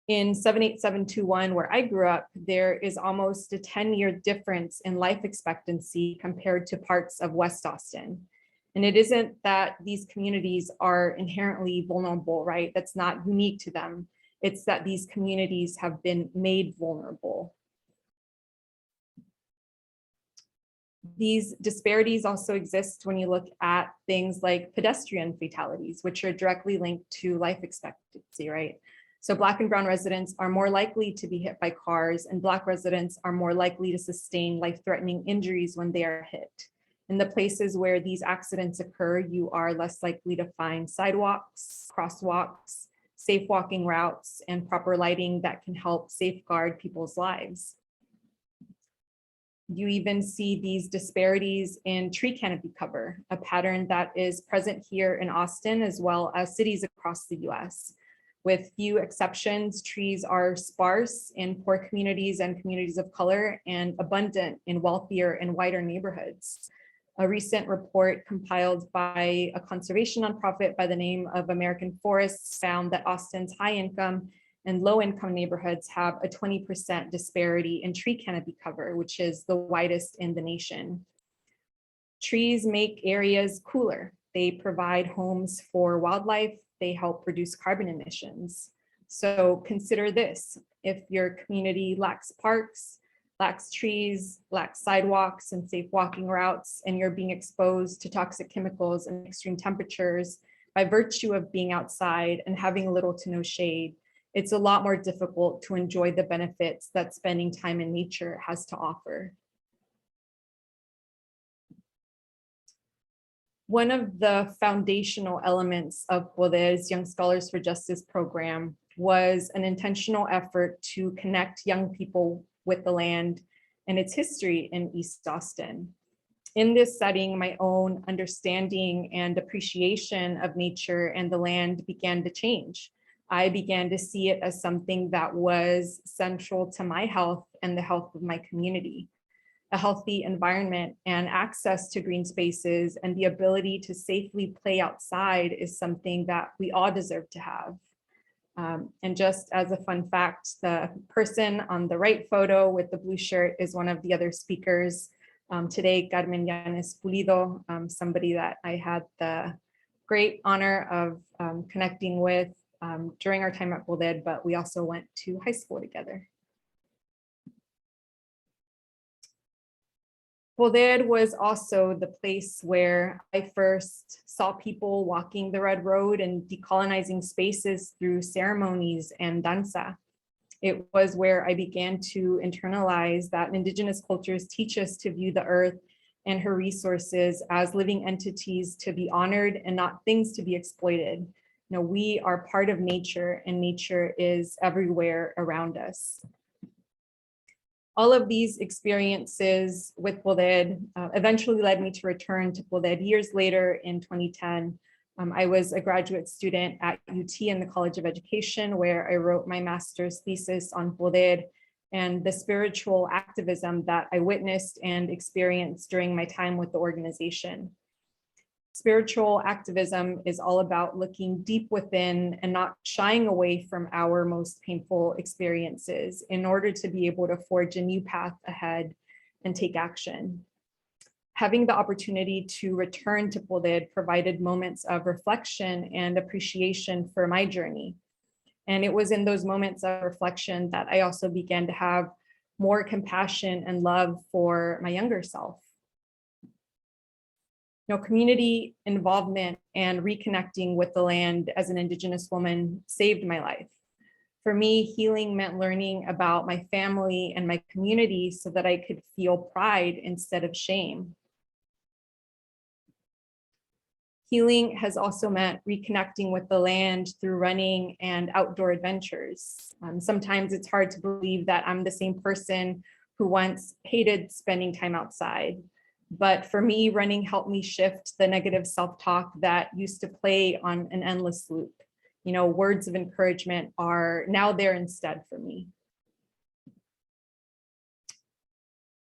In 78721, where I grew up, there is almost a 10-year difference in life expectancy compared to parts of West Austin. And it isn't that these communities are inherently vulnerable, right? That's not unique to them. It's that these communities have been made vulnerable. These disparities also exist when you look at things like pedestrian fatalities, which are directly linked to life expectancy, right? So Black and Brown residents are more likely to be hit by cars, and Black residents are more likely to sustain life-threatening injuries when they are hit. In the places where these accidents occur, you are less likely to find sidewalks, crosswalks, safe walking routes, and proper lighting that can help safeguard people's lives. You even see these disparities in tree canopy cover, a pattern that is present here in Austin as well as cities across the US. With few exceptions, trees are sparse in poor communities and communities of color and abundant in wealthier and whiter neighborhoods. A recent report compiled by a conservation nonprofit by the name of American Forests found that Austin's high income and low income neighborhoods have a 20% disparity in tree canopy cover, which is the widest in the nation. Trees make areas cooler. They provide homes for wildlife. They help reduce carbon emissions. So consider this: if your community lacks parks, lacks trees, lacks sidewalks and safe walking routes, and you're being exposed to toxic chemicals and extreme temperatures by virtue of being outside and having little to no shade, it's a lot more difficult to enjoy the benefits that spending time in nature has to offer. One of the foundational elements of Poder's Young Scholars for Justice program was an intentional effort to connect young people with the land and its history in East Austin. In this setting, my own understanding and appreciation of nature and the land began to change. I began to see it as something that was central to my health and the health of my community. A healthy environment and access to green spaces and the ability to safely play outside is something that we all deserve to have. And just as a fun fact, the person on the right photo with the blue shirt is one of the other speakers today, Carmen Yanes Pulido, somebody that I had the great honor of connecting with during our time at Bolded, but we also went to high school together. Bolded was also the place where I first saw people walking the red road and decolonizing spaces through ceremonies and danza. It was where I began to internalize that Indigenous cultures teach us to view the earth and her resources as living entities to be honored and not things to be exploited. You know, we are part of nature and nature is everywhere around us. All of these experiences with Bolded eventually led me to return to Bolded years later in 2010. I was a graduate student at UT in the College of Education, where I wrote my master's thesis on Bolded and the spiritual activism that I witnessed and experienced during my time with the organization. Spiritual activism is all about looking deep within and not shying away from our most painful experiences in order to be able to forge a new path ahead and take action. Having the opportunity to return to Bolded provided moments of reflection and appreciation for my journey. And it was in those moments of reflection that I also began to have more compassion and love for my younger self. You know, community involvement and reconnecting with the land as an Indigenous woman saved my life. For me, healing meant learning about my family and my community so that I could feel pride instead of shame. Healing has also meant reconnecting with the land through running and outdoor adventures. Sometimes it's hard to believe that I'm the same person who once hated spending time outside. But for me, running helped me shift the negative self-talk that used to play on an endless loop. You know, words of encouragement are now there instead for me.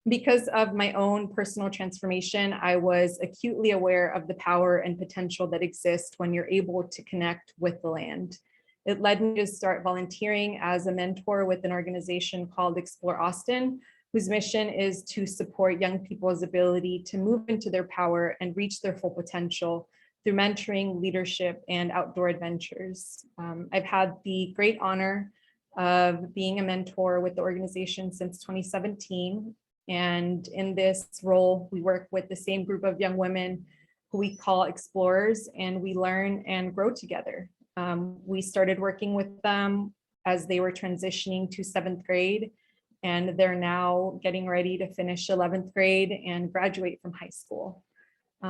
Because of my own personal transformation, I was acutely aware of the power and potential that exists when you're able to connect with the land. It led me to start volunteering as a mentor with an organization called Explore Austin, whose mission is to support young people's ability to move into their power and reach their full potential through mentoring, leadership, and outdoor adventures. I've had the great honor of being a mentor with the organization since 2017. And in this role, we work with the same group of young women who we call explorers, and we learn and grow together. We started working with them as they were transitioning to 7th grade, and they're now getting ready to finish 11th grade and graduate from high school.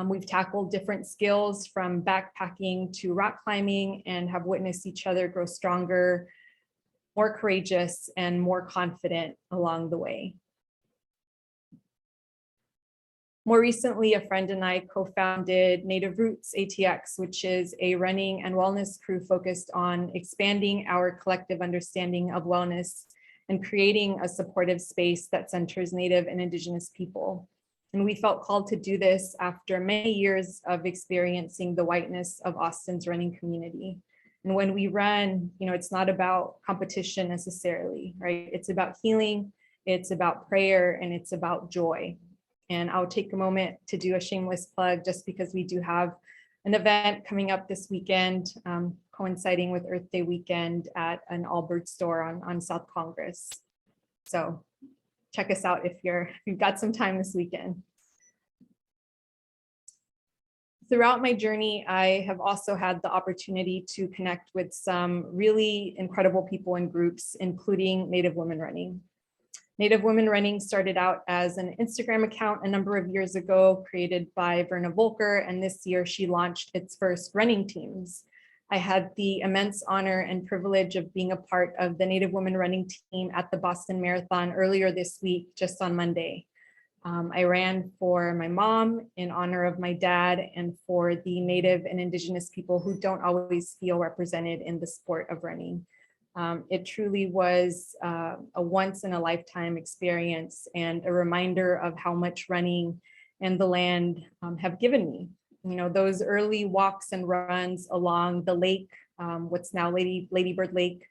We've tackled different skills from backpacking to rock climbing and have witnessed each other grow stronger, more courageous, and more confident along the way. More recently, a friend and I co-founded Native Roots ATX, which is a running and wellness crew focused on expanding our collective understanding of wellness and creating a supportive space that centers Native and Indigenous people. And we felt called to do this after many years of experiencing the whiteness of Austin's running community. And when we run, you know, it's not about competition necessarily, right? It's about healing, it's about prayer, and it's about joy. And I'll take a moment to do a shameless plug just because we do have an event coming up this weekend, coinciding with Earth Day weekend at an Allbird store on South Congress. So check us out if you've got some time this weekend. Throughout my journey, I have also had the opportunity to connect with some really incredible people and groups, including Native Women Running. Native Women Running started out as an Instagram account a number of years ago, created by Verna Volker, and this year she launched its first running teams. I had the immense honor and privilege of being a part of the Native Women Running team at the Boston Marathon earlier this week, just on Monday. I ran for my mom in honor of my dad and for the Native and Indigenous people who don't always feel represented in the sport of running. It truly was a once in a lifetime experience and a reminder of how much running and the land have given me. You know, those early walks and runs along the lake, what's now Ladybird Lake,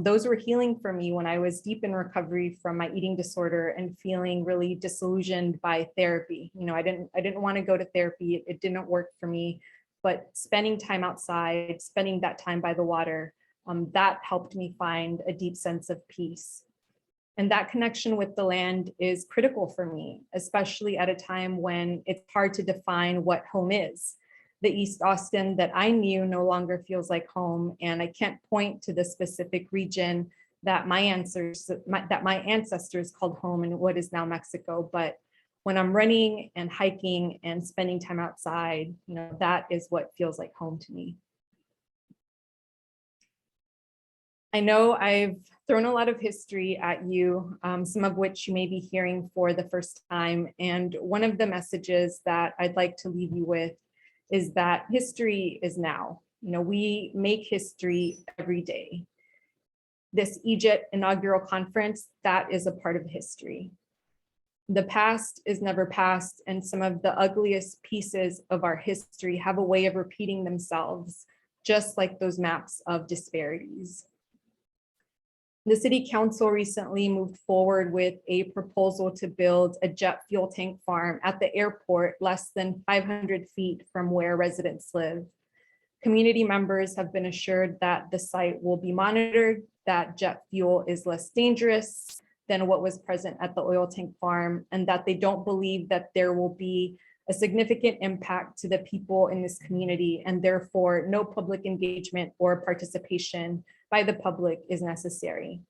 those were healing for me when I was deep in recovery from my eating disorder and feeling really disillusioned by therapy. You know, I didn't want to go to therapy. It didn't work for me, but spending time outside, spending that time by the water, that helped me find a deep sense of peace. And that connection with the land is critical for me, especially at a time when it's hard to define what home is. The East Austin that I knew no longer feels like home, and I can't point to the specific region that my ancestors called home in what is now Mexico. But when I'm running and hiking and spending time outside, you know, that is what feels like home to me. I know I've thrown a lot of history at you, some of which you may be hearing for the first time. And one of the messages that I'd like to leave you with is that history is now. You know, we make history every day. This Egypt inaugural conference, that is a part of history. The past is never past, and some of the ugliest pieces of our history have a way of repeating themselves, just like those maps of disparities. The city council recently moved forward with a proposal to build a jet fuel tank farm at the airport less than 500 feet from where residents live. Community members have been assured that the site will be monitored, that jet fuel is less dangerous than what was present at the oil tank farm, and that they don't believe that there will be a significant impact to the people in this community, and therefore no public engagement or participation by the public is necessary.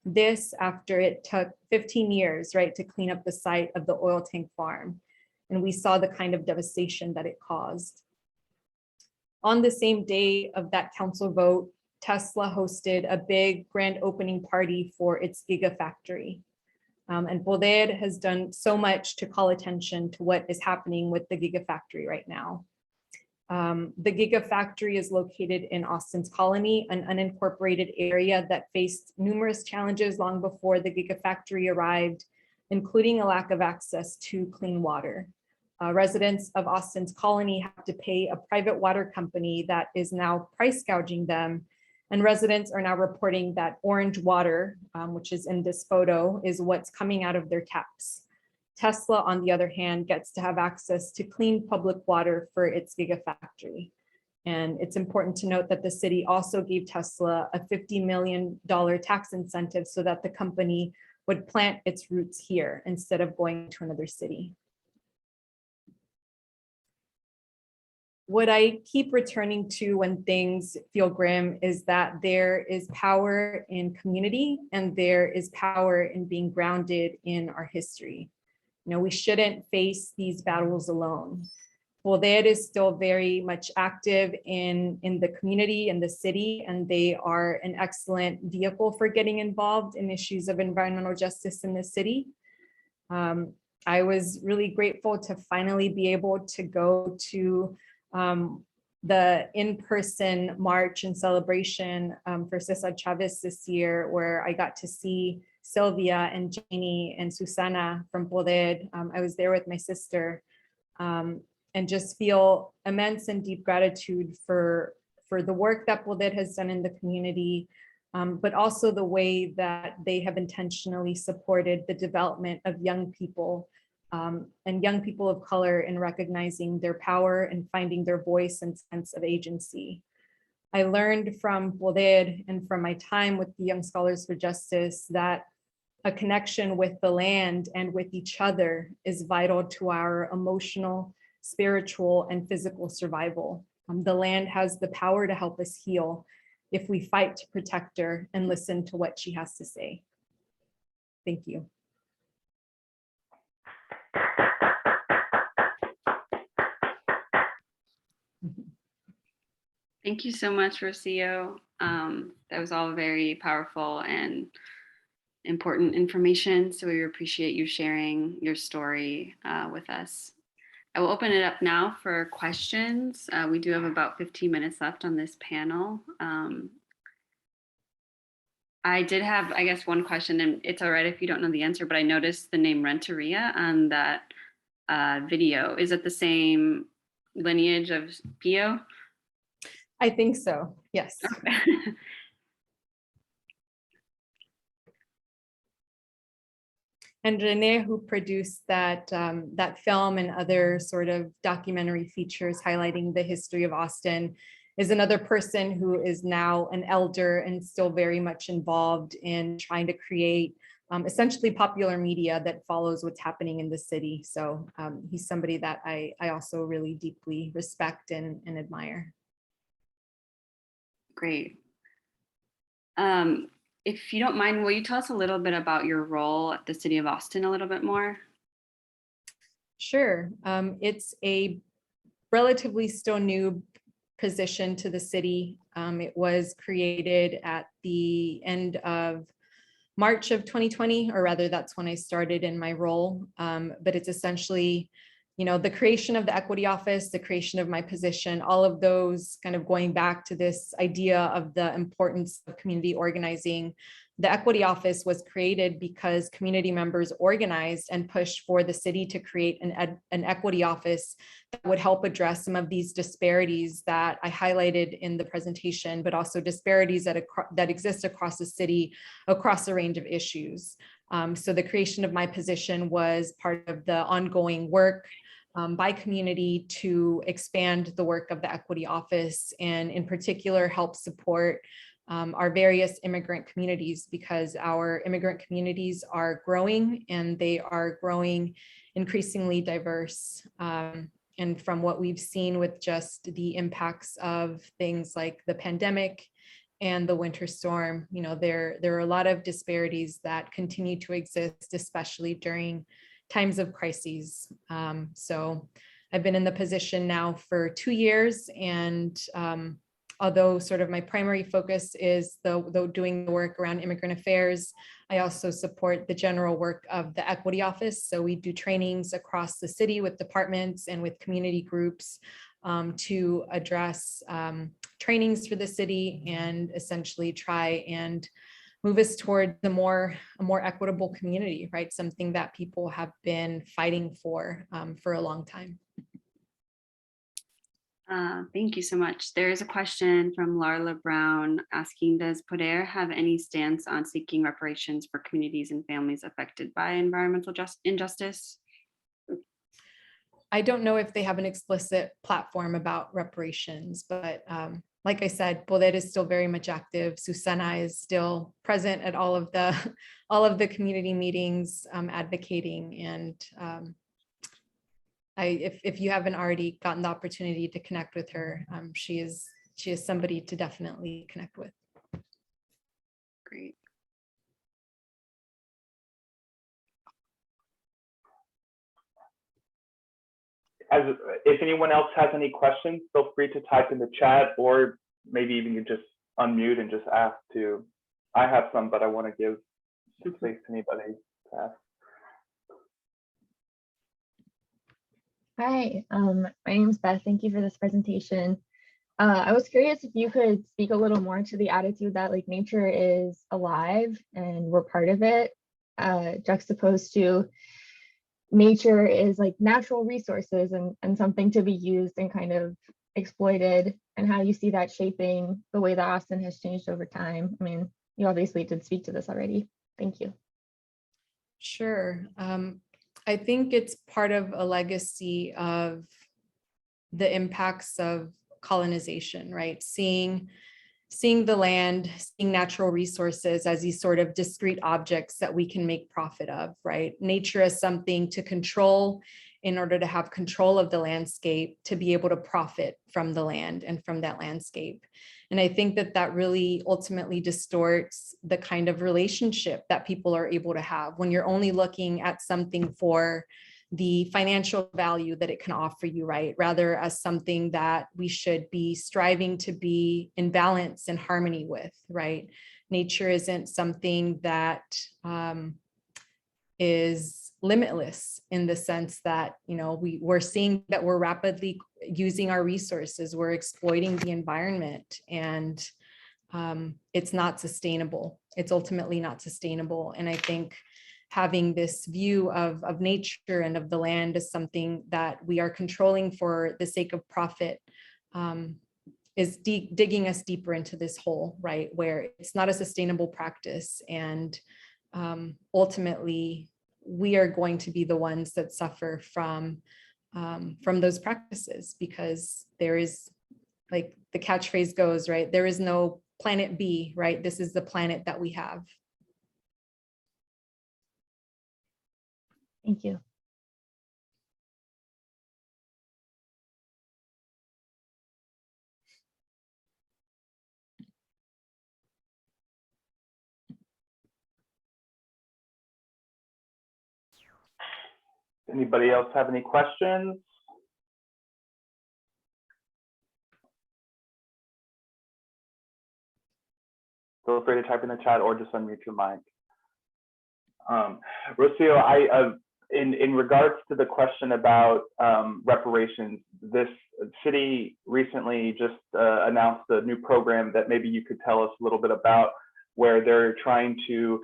This after it took 15 years, right, to clean up the site of the oil tank farm. And we saw the kind of devastation that it caused. On the same day of that council vote, Tesla hosted a big grand opening party for its Gigafactory. And Poder has done so much to call attention to what is happening with the Gigafactory right now. The Gigafactory is located in Austin's Colony, an unincorporated area that faced numerous challenges long before the Gigafactory arrived, including a lack of access to clean water. Residents of Austin's Colony have to pay a private water company that is now price gouging them. And residents are now reporting that orange water, which is in this photo, is what's coming out of their taps. Tesla, on the other hand, gets to have access to clean public water for its Gigafactory. And it's important to note that the city also gave Tesla a $50 million tax incentive so that the company would plant its roots here instead of going to another city. What I keep returning to when things feel grim is that there is power in community and there is power in being grounded in our history. You know, we shouldn't face these battles alone. Poder is still very much active in the community and the city, and they are an excellent vehicle for getting involved in issues of environmental justice in the city. I was really grateful to finally be able to go to the in-person march and celebration for Cesar Chavez this year, where I got to see Sylvia and Janie and Susana from Poder. I was there with my sister, and just feel immense and deep gratitude for the work that Poder has done in the community, but also the way that they have intentionally supported the development of young people and young people of color in recognizing their power and finding their voice and sense of agency. I learned from Poder and from my time with the Young Scholars for Justice that a connection with the land and with each other is vital to our emotional, spiritual, and physical survival. The land has the power to help us heal if we fight to protect her and listen to what she has to say. Thank you. Thank you so much, Rocio. That was all very powerful, and important information. So we appreciate you sharing your story with us. I will open it up now for questions. We do have about 15 minutes left on this panel. I did have, I guess, one question, and it's all right if you don't know the answer, but I noticed the name Renteria on that video. Is it the same lineage of Pio? I think so, yes. Okay. And Renee, who produced that, that film and other sort of documentary features highlighting the history of Austin, is another person who is now an elder and still very much involved in trying to create essentially popular media that follows what's happening in the city. So he's somebody that I also really deeply respect and admire. Great. If you don't mind, will you tell us a little bit about your role at the City of Austin a little bit more? Sure. It's a relatively still new position to the city. It was created at the end of March of 2020, or rather that's when I started in my role. But it's essentially, you know, the creation of the equity office, the creation of my position, all of those kind of going back to this idea of the importance of community organizing. The equity office was created because community members organized and pushed for the city to create an equity office that would help address some of these disparities that I highlighted in the presentation, but also disparities that exist across the city, across a range of issues. So the creation of my position was part of the ongoing work by community to expand the work of the equity office, and in particular help support our various immigrant communities, because our immigrant communities are growing and they are growing increasingly diverse. And from what we've seen with just the impacts of things like the pandemic and the winter storm, you know, there are a lot of disparities that continue to exist, especially during times of crises. So I've been in the position now for 2 years, and although sort of my primary focus is doing the work around immigrant affairs, I also support the general work of the equity office. So we do trainings across the city with departments and with community groups to address trainings for the city and essentially try and move us toward a more equitable community, right? Something that people have been fighting for a long time. Thank you so much. There is a question from Larla Brown asking, does Poder have any stance on seeking reparations for communities and families affected by environmental injustice? I don't know if they have an explicit platform about reparations, but like I said, Poder is still very much active. Susana is still present at all of the community meetings, advocating, and if you haven't already gotten the opportunity to connect with her, she is somebody to definitely connect with. Great. If anyone else has any questions, feel free to type in the chat, or maybe even you just unmute and just ask to. I have some, but I want to give space to anybody to ask. Hi, my name is Beth. Thank you for this presentation. I was curious if you could speak a little more to the attitude that like nature is alive and we're part of it, juxtaposed to nature is like natural resources and something to be used and kind of exploited, and how you see that shaping the way that Austin has changed over time. I mean, you obviously did speak to this already. Thank you. Sure. I think it's part of a legacy of the impacts of colonization, right? Seeing the land, seeing natural resources as these sort of discrete objects that we can make profit of, right? Nature as something to control in order to have control of the landscape, to be able to profit from the land and from that landscape. And I think that really ultimately distorts the kind of relationship that people are able to have when you're only looking at something for the financial value that it can offer you, right? Rather as something that we should be striving to be in balance and harmony with, right? nature isn't something that is limitless, in the sense that, we're seeing that we're rapidly using our resources, we're exploiting the environment, and it's not sustainable. It's ultimately not sustainable. And I think having this view of nature and of the land as something that we are controlling for the sake of profit is digging us deeper into this hole, right? Where it's not a sustainable practice. And ultimately, we are going to be the ones that suffer from those practices, because there is, like the catchphrase goes, right? There is no planet B, right? This is the planet that we have. Thank you. Anybody else have any questions? Feel free to type in the chat or just unmute your mic. Rocio, in regards to the question about reparations, this city recently just announced a new program that maybe you could tell us a little bit about, where they're trying to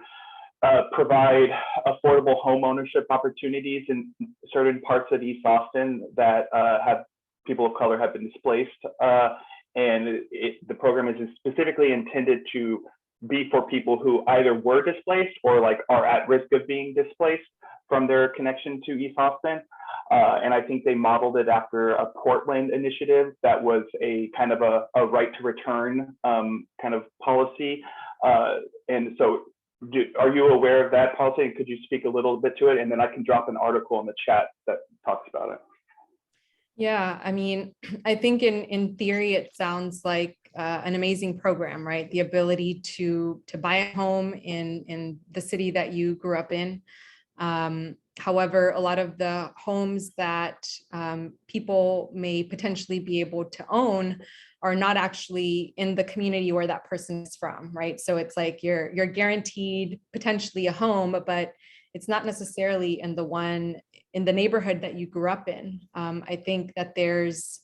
provide affordable home ownership opportunities in certain parts of East Austin that have people of color have been displaced. And the program is specifically intended to be for people who either were displaced or like are at risk of being displaced from their connection to East Austin. And I think they modeled it after a Portland initiative that was a kind of a right to return kind of policy. And so are you aware of that policy? And could you speak a little bit to it? And then I can drop an article in the chat that talks about it. Yeah, I mean, I think in theory, it sounds like an amazing program, right? The ability to buy a home in the city that you grew up in. However, a lot of the homes that people may potentially be able to own are not actually in the community where that person is from, right? So it's like you're guaranteed potentially a home, but it's not necessarily in the neighborhood that you grew up in. I think that there's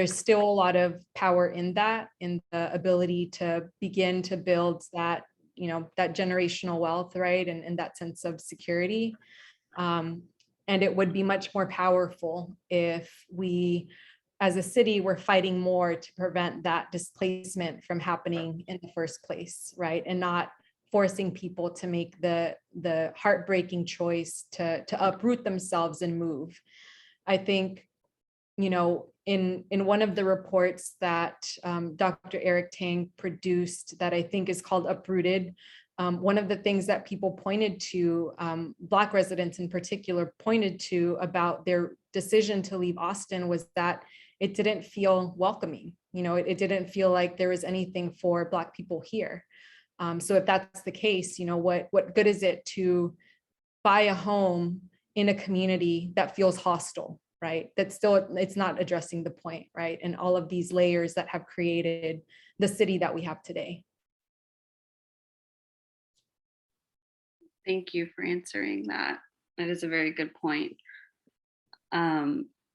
still a lot of power in that, in the ability to begin to build that, that generational wealth, right? And that sense of security. And it would be much more powerful if we, as a city, were fighting more to prevent that displacement from happening in the first place, right? And not forcing people to make the heartbreaking choice to uproot themselves and move. I think, in one of the reports that Dr. Eric Tang produced that I think is called Uprooted, one of the things that people pointed to, Black residents in particular, pointed to about their decision to leave Austin was that it didn't feel welcoming. It didn't feel like there was anything for Black people here. So if that's the case, what good is it to buy a home in a community that feels hostile, right? It's not addressing the point, right? And all of these layers that have created the city that we have today. Thank you for answering that. That is a very good point.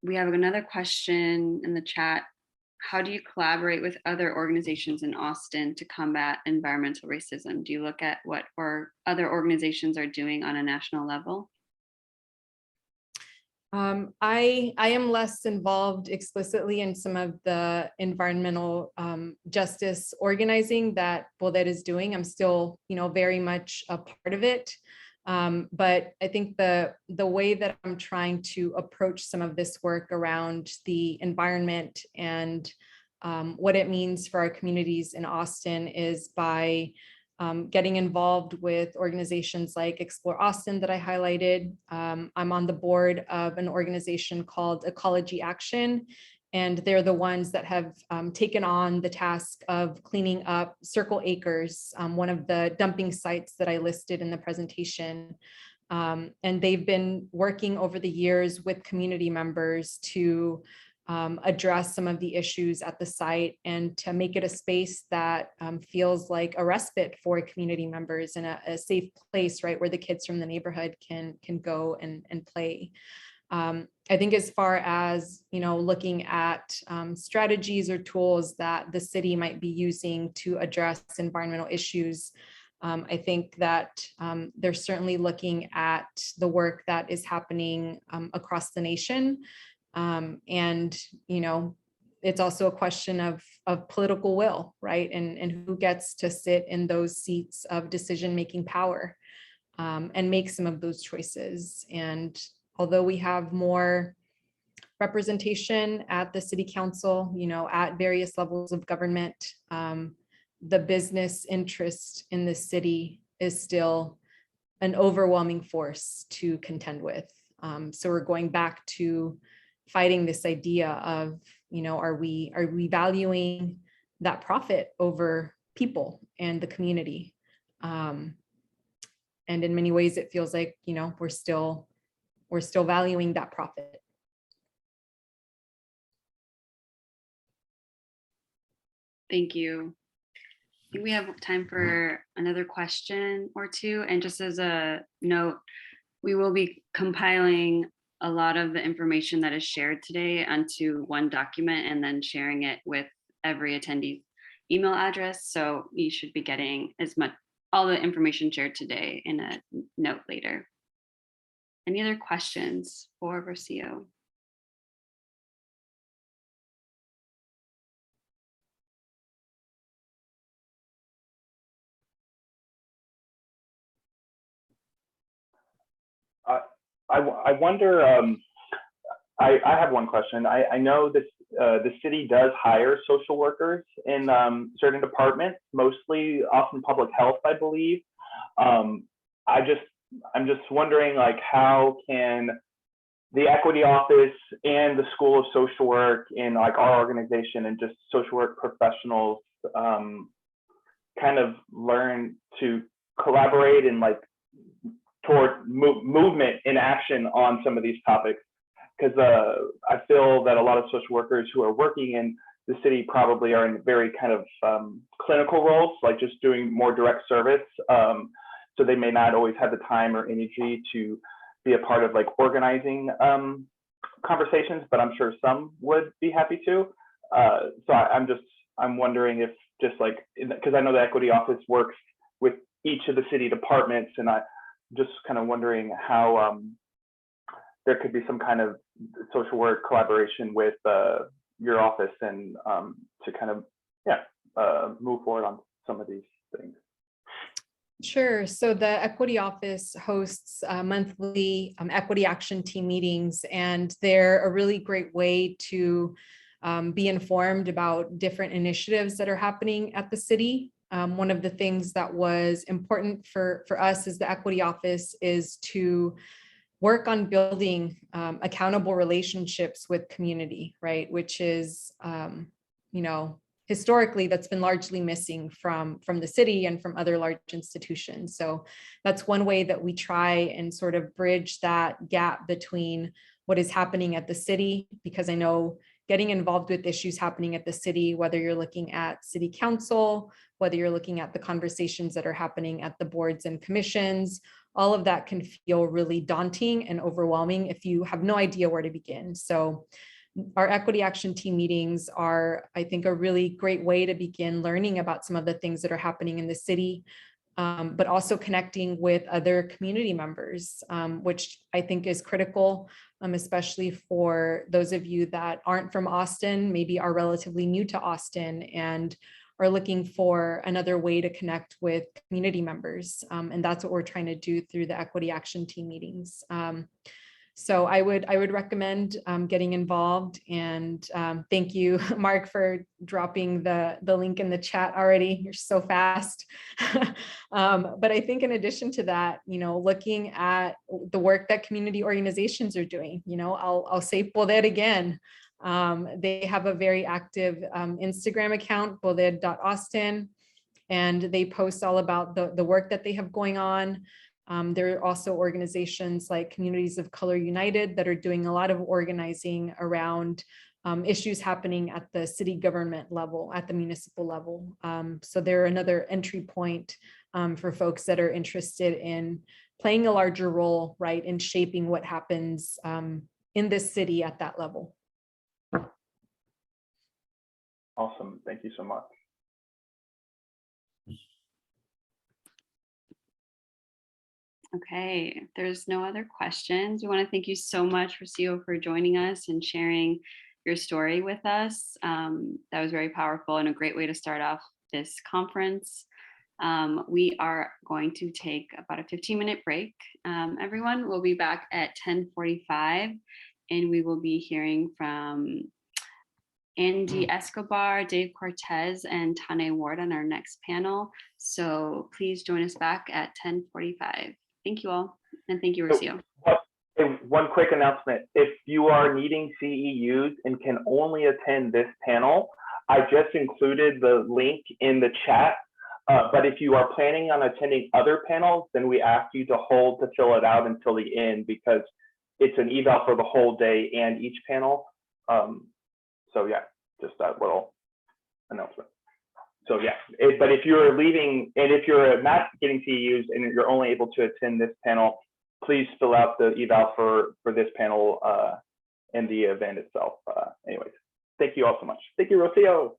We have another question in the chat. How do you collaborate with other organizations in Austin to combat environmental racism? Do you look at what other organizations are doing on a national level? I am less involved explicitly in some of the environmental justice organizing that is doing. I'm still, very much a part of it. But I think the way that I'm trying to approach some of this work around the environment and what it means for our communities in Austin is by getting involved with organizations like Explore Austin that I highlighted. I'm on the board of an organization called Ecology Action, and they're the ones that have taken on the task of cleaning up Circle Acres, one of the dumping sites that I listed in the presentation. And they've been working over the years with community members to address some of the issues at the site and to make it a space that feels like a respite for community members and a safe place, right, where the kids from the neighborhood can go and play. I think as far as, looking at strategies or tools that the city might be using to address environmental issues, I think that they're certainly looking at the work that is happening across the nation. And, it's also a question of political will, right? And who gets to sit in those seats of decision-making power and make some of those choices. And although we have more representation at the city council, at various levels of government, the business interest in the city is still an overwhelming force to contend with. So we're going back to fighting this idea of, are we valuing that profit over people and the community? And in many ways, it feels like, we're still valuing that profit. Thank you. I think we have time for another question or two. And just as a note, we will be compiling a lot of the information that is shared today onto one document and then sharing it with every attendee's email address. So you should be getting all the information shared today in a note later. Any other questions for Rocio? I wonder, I have one question. I know this, the city does hire social workers in certain departments, mostly often public health, I believe. I'm just wondering, like, how can the equity office and the School of Social Work in like our organization and just social work professionals kind of learn to collaborate and like toward movement and action on some of these topics? Because I feel that a lot of social workers who are working in the city probably are in very kind of clinical roles, like just doing more direct service. So they may not always have the time or energy to be a part of like organizing conversations, but I'm sure some would be happy to. So I'm wondering if just like, because I know the equity office works with each of the city departments, and I just kind of wondering how there could be some kind of social work collaboration with your office and to kind of move forward on some of these things. Sure. So the Equity Office hosts monthly Equity Action Team meetings, and they're a really great way to be informed about different initiatives that are happening at the city. One of the things that was important for us as the Equity Office is to work on building accountable relationships with community, right? Which is, historically, that's been largely missing from the city and from other large institutions. So that's one way that we try and sort of bridge that gap between what is happening at the city, because I know getting involved with issues happening at the city, whether you're looking at city council, whether you're looking at the conversations that are happening at the boards and commissions, all of that can feel really daunting and overwhelming if you have no idea where to begin. So our Equity Action Team meetings are, I think, a really great way to begin learning about some of the things that are happening in the city, but also connecting with other community members, which I think is critical, especially for those of you that aren't from Austin, maybe are relatively new to Austin and are looking for another way to connect with community members. And that's what we're trying to do through the Equity Action Team meetings. So I would recommend getting involved, and thank you, Mark, for dropping the link in the chat already. You're so fast. But I think in addition to that, looking at the work that community organizations are doing, I'll say Poder again. They have a very active Instagram account, poder.austin, and they post all about the work that they have going on. There are also organizations like Communities of Color United that are doing a lot of organizing around issues happening at the city government level, at the municipal level. So they're another entry point for folks that are interested in playing a larger role, right, in shaping what happens in this city at that level. Awesome. Thank you so much. Okay, if there's no other questions, we want to thank you so much, Rocio, for joining us and sharing your story with us. That was very powerful and a great way to start off this conference. We are going to take about a 15-minute break. Everyone will be back at 10:45, and we will be hearing from Andy Escobar, Dave Cortez, and Tane Ward on our next panel. So please join us back at 10:45. Thank you all, and thank you, Rocio. One quick announcement. If you are needing CEUs and can only attend this panel, I just included the link in the chat. But if you are planning on attending other panels, then we ask you to hold to fill it out until the end, because it's an eval for the whole day and each panel. So yeah, just that little announcement. So yeah, but if you're leaving, and if you're not getting CEUs and you're only able to attend this panel, please fill out the eval for this panel and the event itself. Anyways, thank you all so much. Thank you, Rocio.